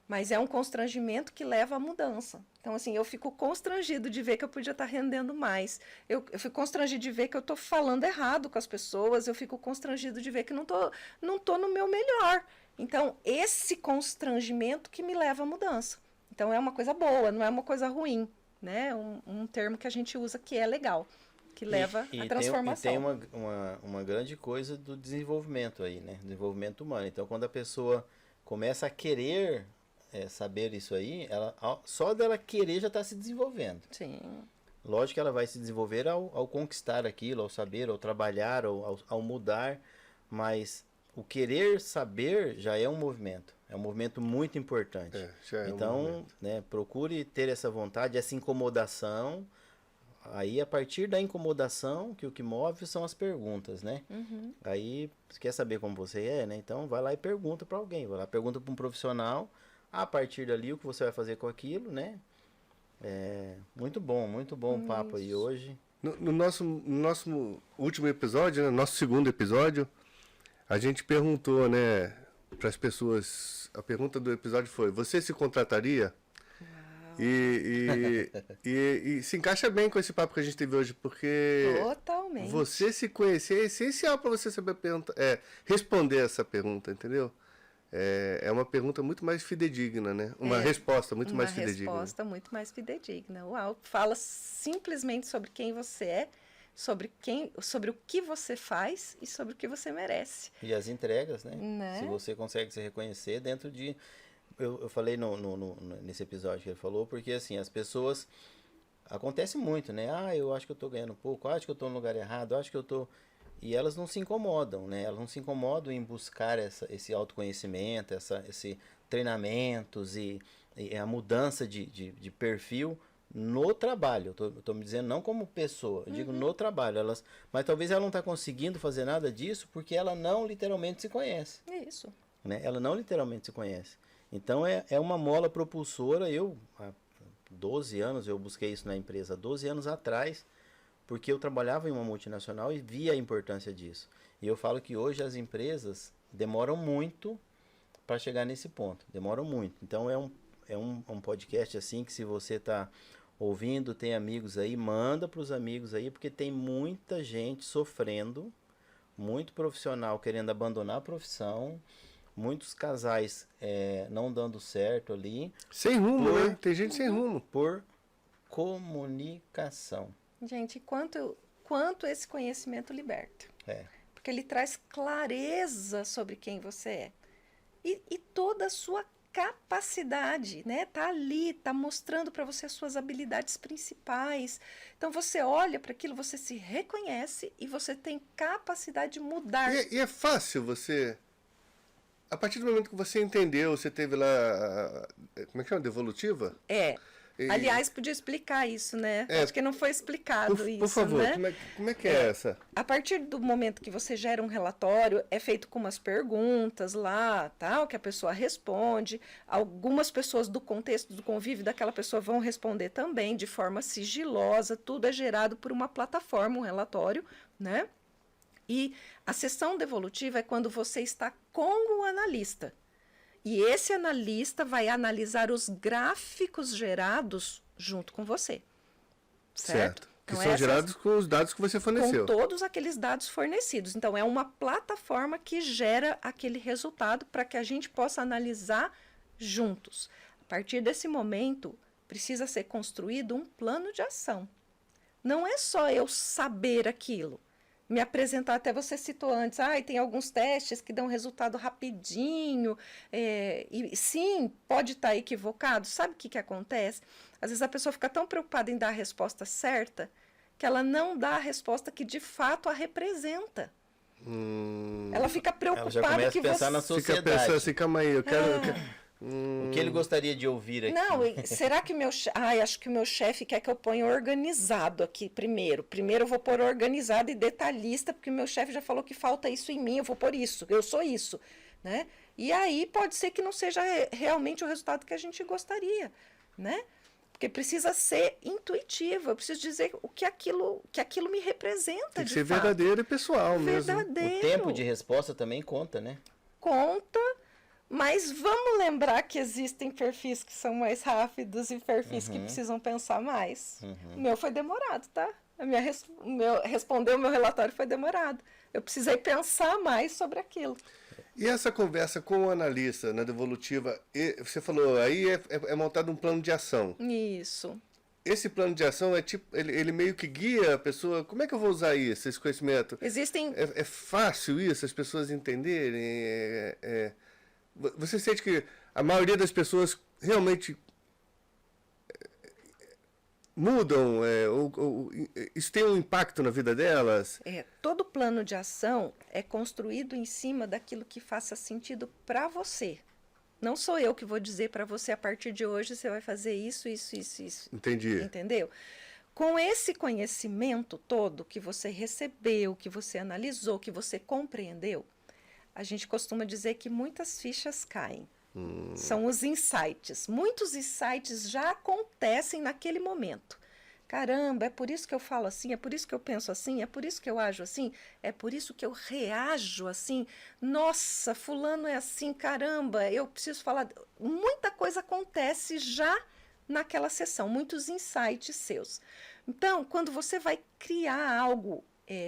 Mas é um constrangimento que leva à mudança. Então, assim, eu fico constrangido de ver que eu podia estar rendendo mais. Eu fico constrangido de ver que eu estou falando errado com as pessoas. Eu fico constrangido de ver que não tô no meu melhor. Então, esse constrangimento que me leva à mudança. Então, é uma coisa boa, não é uma coisa ruim, né? Um termo que a gente usa que é legal, que leva à transformação. E tem uma grande coisa do desenvolvimento aí, né? Desenvolvimento humano. Então, quando a pessoa começa a querer saber isso aí, só dela querer já está se desenvolvendo. Sim. Lógico que ela vai se desenvolver ao conquistar aquilo, ao saber, ao trabalhar, ao mudar, mas o querer saber já é um movimento. É um movimento muito importante. Então, né, procure ter essa vontade, essa incomodação. Aí, a partir da incomodação, que o que move são as perguntas, né? Uhum. Aí, você quer saber como você é, né? Então, vai lá e pergunta para alguém. Vai lá, pergunta para um profissional. A partir dali, o que você vai fazer com aquilo, né? Muito bom o papo aí hoje. No nosso último episódio, né, nosso segundo episódio, a gente perguntou, né, para as pessoas, a pergunta do episódio foi: você se contrataria? E se encaixa bem com esse papo que a gente teve hoje, porque totalmente. Você se conhecer é essencial para você saber responder essa pergunta, entendeu? É uma pergunta muito mais fidedigna, né? Uma resposta muito mais fidedigna. Uma resposta muito mais fidedigna. Uau, fala simplesmente sobre quem você é, sobre o que você faz e sobre o que você merece. E as entregas, né? Se você consegue se reconhecer dentro de... Eu falei nesse episódio que ele falou, porque assim, as pessoas... Acontece muito, né? Eu acho que eu tô ganhando pouco, acho que eu tô no lugar errado, acho que eu tô... E elas não se incomodam, né? Elas não se incomodam em buscar esse autoconhecimento, esse treinamentos e a mudança de perfil no trabalho. Eu tô me dizendo não como pessoa, eu digo no trabalho. Mas talvez ela não está conseguindo fazer nada disso porque ela não literalmente se conhece. É isso. Né? Ela não literalmente se conhece. Então é uma mola propulsora. Há 12 anos, eu busquei isso na empresa, 12 anos atrás, porque eu trabalhava em uma multinacional e via a importância disso. E eu falo que hoje as empresas demoram muito para chegar nesse ponto. Demoram muito. Então é um podcast assim que, se você está ouvindo, tem amigos aí, manda para os amigos aí, porque tem muita gente sofrendo, muito profissional querendo abandonar a profissão, muitos casais não dando certo ali. Sem rumo, né? Tem gente sem rumo. Por comunicação. Gente, quanto esse conhecimento liberta. Porque ele traz clareza sobre quem você é. E toda a sua capacidade, né? Tá ali, tá mostrando para você as suas habilidades principais. Então você olha para aquilo, você se reconhece e você tem capacidade de mudar. E é fácil você... A partir do momento que você entendeu, você teve lá... Como é que chama? Devolutiva? Aliás, podia explicar isso, né? Acho que não foi explicado isso, por favor, né? como é que é essa? A partir do momento que você gera um relatório, é feito com umas perguntas lá, tal, que a pessoa responde. Algumas pessoas do contexto do convívio daquela pessoa vão responder também, de forma sigilosa. Tudo é gerado por uma plataforma, um relatório, né? E a sessão devolutiva é quando você está com o analista. E esse analista vai analisar os gráficos gerados junto com você. Certo? Que então, são gerados com os dados que você forneceu. Com todos aqueles dados fornecidos. Então, é uma plataforma que gera aquele resultado para que a gente possa analisar juntos. A partir desse momento, precisa ser construído um plano de ação. Não é só eu saber aquilo. Me apresentar, até você citou antes, tem alguns testes que dão resultado rapidinho, e sim, pode estar equivocado. Sabe o que acontece? Às vezes a pessoa fica tão preocupada em dar a resposta certa, que ela não dá a resposta que de fato a representa. Ela fica preocupada ela já começa que a pensar você... na sociedade. Fica pensando assim, calma aí, eu quero... O que ele gostaria de ouvir aqui? Não, será que acho que o meu chefe quer que eu ponha organizado aqui primeiro. Primeiro eu vou pôr organizado e detalhista, porque o meu chefe já falou que falta isso em mim, eu vou pôr isso, eu sou isso, né? E aí pode ser que não seja realmente o resultado que a gente gostaria, né? Porque precisa ser intuitivo, eu preciso dizer o que aquilo me representa Tem que de ser fato. verdadeiro e pessoal mesmo. Verdadeiro. O tempo de resposta também conta, né? Conta, mas vamos lembrar que existem perfis que são mais rápidos e perfis que precisam pensar mais. O meu foi demorado, tá? Responder o meu relatório foi demorado. Eu precisei pensar mais sobre aquilo. E essa conversa com o analista na Devolutiva, você falou, aí é montado um plano de ação. Isso. Esse plano de ação é tipo, ele meio que guia a pessoa, como é que eu vou usar isso, esse conhecimento? Existem... É fácil isso, as pessoas entenderem? Você sente que a maioria das pessoas realmente mudam? Isso tem um impacto na vida delas? Todo plano de ação é construído em cima daquilo que faça sentido para você. Não sou eu que vou dizer para você, a partir de hoje você vai fazer isso. Entendi. Entendeu? Com esse conhecimento todo que você recebeu, que você analisou, que você compreendeu, a gente costuma dizer que muitas fichas caem. São os insights. Muitos insights já acontecem naquele momento. Caramba, é por isso que eu falo assim, é por isso que eu penso assim, é por isso que eu ajo assim, é por isso que eu reajo assim. Nossa, fulano é assim, caramba, eu preciso falar. Muita coisa acontece já naquela sessão, muitos insights seus. Então, quando você vai criar algo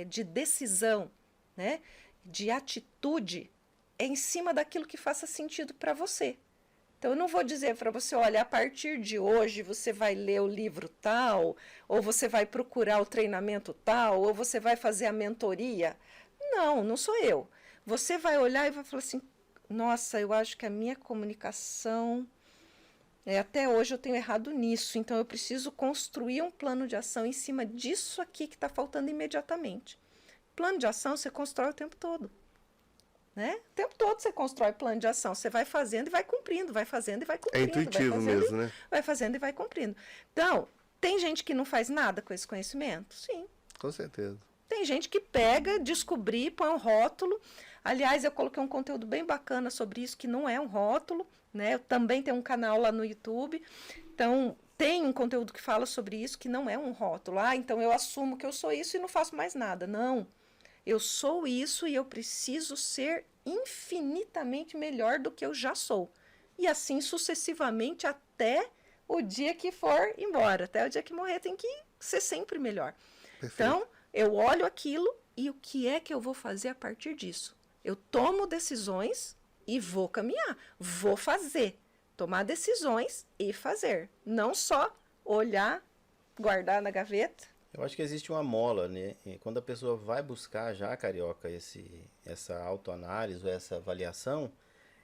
de decisão, né, de atitude, é em cima daquilo que faça sentido para você. Então, eu não vou dizer para você, olha, a partir de hoje você vai ler o livro tal, ou você vai procurar o treinamento tal, ou você vai fazer a mentoria. Não, não sou eu. Você vai olhar e vai falar assim, nossa, eu acho que a minha comunicação, até hoje eu tenho errado nisso, então eu preciso construir um plano de ação em cima disso aqui que está faltando imediatamente. Plano de ação você constrói o tempo todo. Né? O tempo todo você constrói plano de ação, você vai fazendo e vai cumprindo, vai fazendo e vai cumprindo. É intuitivo mesmo, né? Vai fazendo e vai cumprindo. Então, tem gente que não faz nada com esse conhecimento? Sim. Com certeza. Tem gente que pega, descobrir, põe um rótulo. Aliás, eu coloquei um conteúdo bem bacana sobre isso, que não é um rótulo, né? Eu também tenho um canal lá no YouTube. Então, tem um conteúdo que fala sobre isso, que não é um rótulo. Então eu assumo que eu sou isso e não faço mais nada. Não. Eu sou isso e eu preciso ser infinitamente melhor do que eu já sou. E assim sucessivamente até o dia que for embora. Até o dia que morrer tem que ser sempre melhor. Perfeito. Então, eu olho aquilo e o que é que eu vou fazer a partir disso? Eu tomo decisões e vou caminhar. Vou fazer. Tomar decisões e fazer. Não só olhar, guardar na gaveta. Eu acho que existe uma mola, né? E quando a pessoa vai buscar já, Carioca, essa autoanálise ou essa avaliação,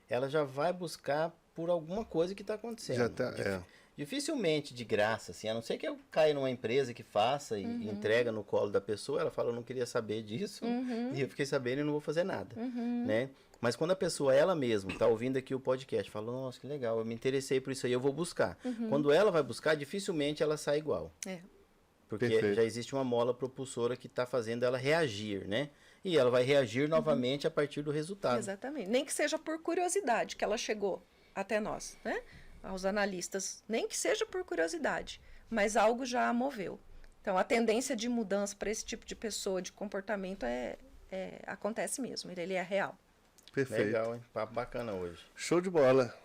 ela já vai buscar por alguma coisa que está acontecendo. Já tá, Dificilmente de graça, assim, a não ser que eu caia numa empresa que faça e entrega no colo da pessoa, ela fala, eu não queria saber disso, e eu fiquei sabendo e não vou fazer nada, né? Mas quando a pessoa, ela mesma, está ouvindo aqui o podcast, fala, nossa, que legal, eu me interessei por isso aí, eu vou buscar. Quando ela vai buscar, dificilmente ela sai igual. Porque Perfeito. já existe uma mola propulsora que está fazendo ela reagir, né? E ela vai reagir novamente a partir do resultado. Exatamente. Nem que seja por curiosidade que ela chegou até nós, né? Aos analistas. Nem que seja por curiosidade, mas algo já a moveu. Então, a tendência de mudança para esse tipo de pessoa, de comportamento, acontece mesmo. Ele é real. Perfeito. Legal, hein? Papo bacana hoje. Show de bola.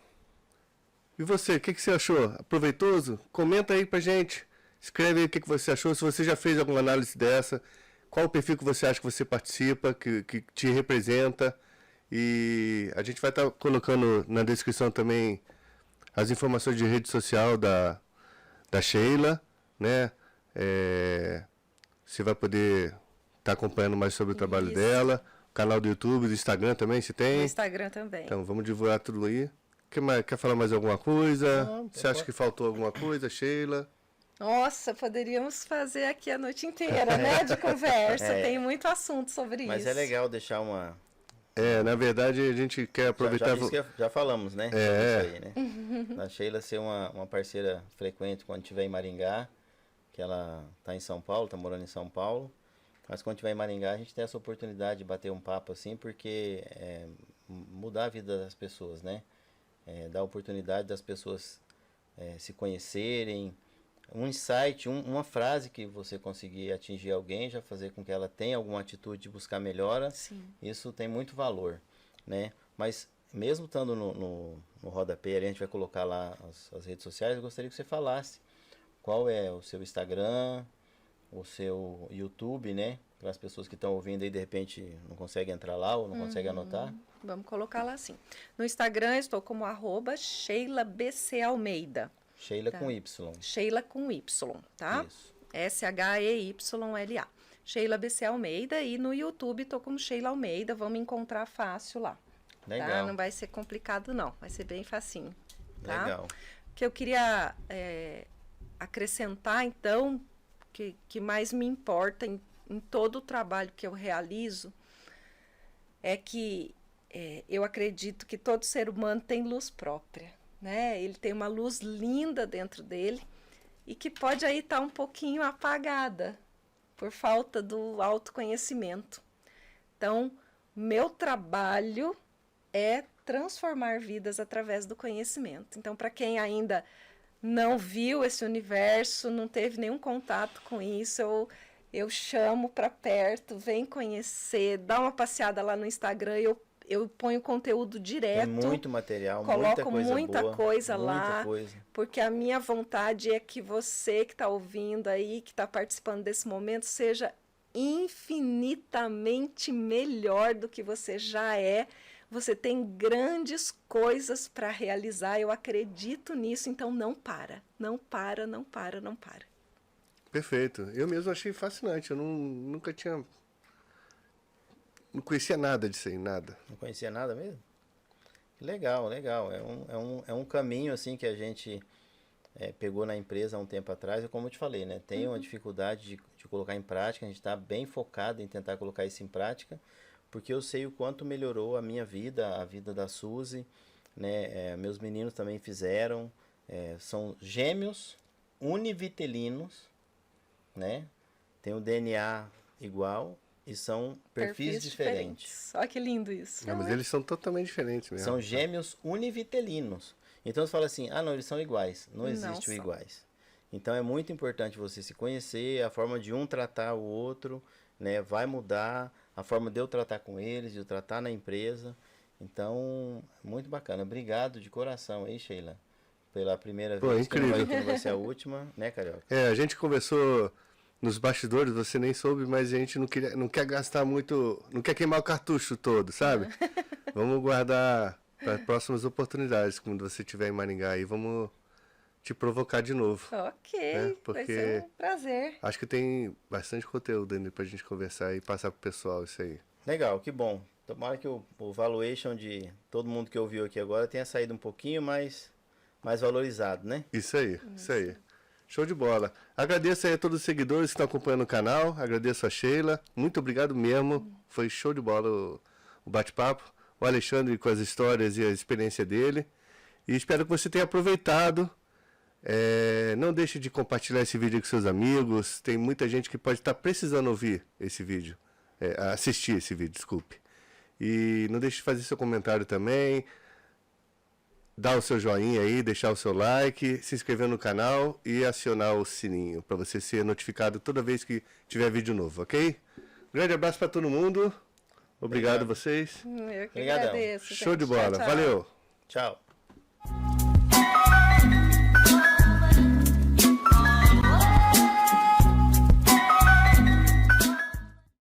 E você, o que você achou? Aproveitoso? Comenta aí pra gente. Escreve aí o que você achou, se você já fez alguma análise dessa, qual o perfil que você acha que você participa, que te representa. E a gente vai estar colocando na descrição também as informações de rede social da Sheila, né? Você vai poder estar acompanhando mais sobre o trabalho Isso. dela. O canal do YouTube, do Instagram também, se tem? No Instagram também. Então, vamos divulgar tudo aí. Quer falar mais alguma coisa? Não, Você acha que faltou alguma coisa, Sheila? Nossa, poderíamos fazer aqui a noite inteira, né? De conversa. Tem muito assunto sobre Mas isso. é legal deixar uma... Na verdade, a gente quer aproveitar... Já falamos, né? É. Isso aí, né? A Sheila ser uma parceira frequente quando estiver em Maringá, que ela está em São Paulo, está morando em São Paulo. Mas quando estiver em Maringá, a gente tem essa oportunidade de bater um papo assim, porque mudar a vida das pessoas, né? Dar a oportunidade das pessoas se conhecerem, um insight, uma frase que você conseguir atingir alguém, já fazer com que ela tenha alguma atitude de buscar melhora, Sim. isso tem muito valor, né? Mas mesmo estando no rodapé, a gente vai colocar lá as redes sociais, eu gostaria que você falasse qual é o seu Instagram, o seu YouTube, né? Para as pessoas que estão ouvindo aí, de repente, não conseguem entrar lá ou não conseguem anotar. Vamos colocar lá assim. No Instagram, eu estou como @SheilaBCAlmeida. Sheila Tá. com Y. Sheila com Y, tá? Isso. SHEYLA. Sheila BC Almeida. E no YouTube, estou como Sheila Almeida. Vamos encontrar fácil lá. Tá? Legal. Não vai ser complicado, não. Vai ser bem facinho. Tá? Legal. O que eu queria acrescentar, então, que mais me importa em todo o trabalho que eu realizo, é que eu acredito que todo ser humano tem luz própria, né? Ele tem uma luz linda dentro dele e que pode aí estar um pouquinho apagada por falta do autoconhecimento. Então, meu trabalho é transformar vidas através do conhecimento. Então, para quem ainda não viu esse universo, não teve nenhum contato com isso, eu chamo para perto, vem conhecer, dá uma passeada lá no Instagram, eu ponho conteúdo direto. Tem muito material, coloco muita coisa boa, lá, muita coisa. porque a minha vontade é que você que está ouvindo aí, que está participando desse momento, seja infinitamente melhor do que você já é. Você tem grandes coisas para realizar, eu acredito nisso, então não para, não para, não para, não para. Perfeito. Eu mesmo achei fascinante. Eu nunca tinha... Não conhecia nada disso aí, nada. Não conhecia nada mesmo? Legal, legal. É um caminho assim que a gente pegou na empresa há um tempo atrás. E como eu te falei, né? Tem uma dificuldade de colocar em prática. A gente está bem focado em tentar colocar isso em prática. Porque eu sei o quanto melhorou a minha vida, a vida da Suzy, né? Meus meninos também fizeram. São gêmeos univitelinos, né? Tem o DNA igual e são perfis diferentes. Olha que lindo isso. Mas eles são totalmente diferentes mesmo. São gêmeos univitelinos. Então você fala assim, não, eles são iguais. Não existe o iguais. Então é muito importante você se conhecer, a forma de um tratar o outro, né? Vai mudar a forma de eu tratar com eles, de eu tratar na empresa. Então, muito bacana. Obrigado de coração aí, Sheila. Pela primeira vez, incrível. Que não vai ser a última, né, Carioca? A gente conversou nos bastidores, você nem soube, mas a gente não quer gastar muito, não quer queimar o cartucho todo, sabe? Vamos guardar para próximas oportunidades, quando você estiver em Maringá aí, vamos te provocar de novo. Ok, vai ser um prazer. Acho que tem bastante conteúdo ainda pra gente conversar e passar pro pessoal isso aí. Legal, que bom. Tomara que o valuation de todo mundo que ouviu aqui agora tenha saído um pouquinho mais valorizado, né? Isso aí, isso aí. Show de bola. Agradeço aí a todos os seguidores que estão acompanhando o canal. Agradeço a Sheila. Muito obrigado mesmo. Foi show de bola o bate-papo. O Alexandre com as histórias e a experiência dele. E espero que você tenha aproveitado. Não deixe de compartilhar esse vídeo com seus amigos. Tem muita gente que pode estar precisando ouvir esse vídeo. Assistir esse vídeo, desculpe. E não deixe de fazer seu comentário também. Dar o seu joinha aí, deixar o seu like, se inscrever no canal e acionar o sininho para você ser notificado toda vez que tiver vídeo novo, ok? Grande abraço para todo mundo. Obrigado a vocês. Eu que Obrigadão. agradeço. Show de gente. bola. Tchau, tchau. Valeu. Tchau.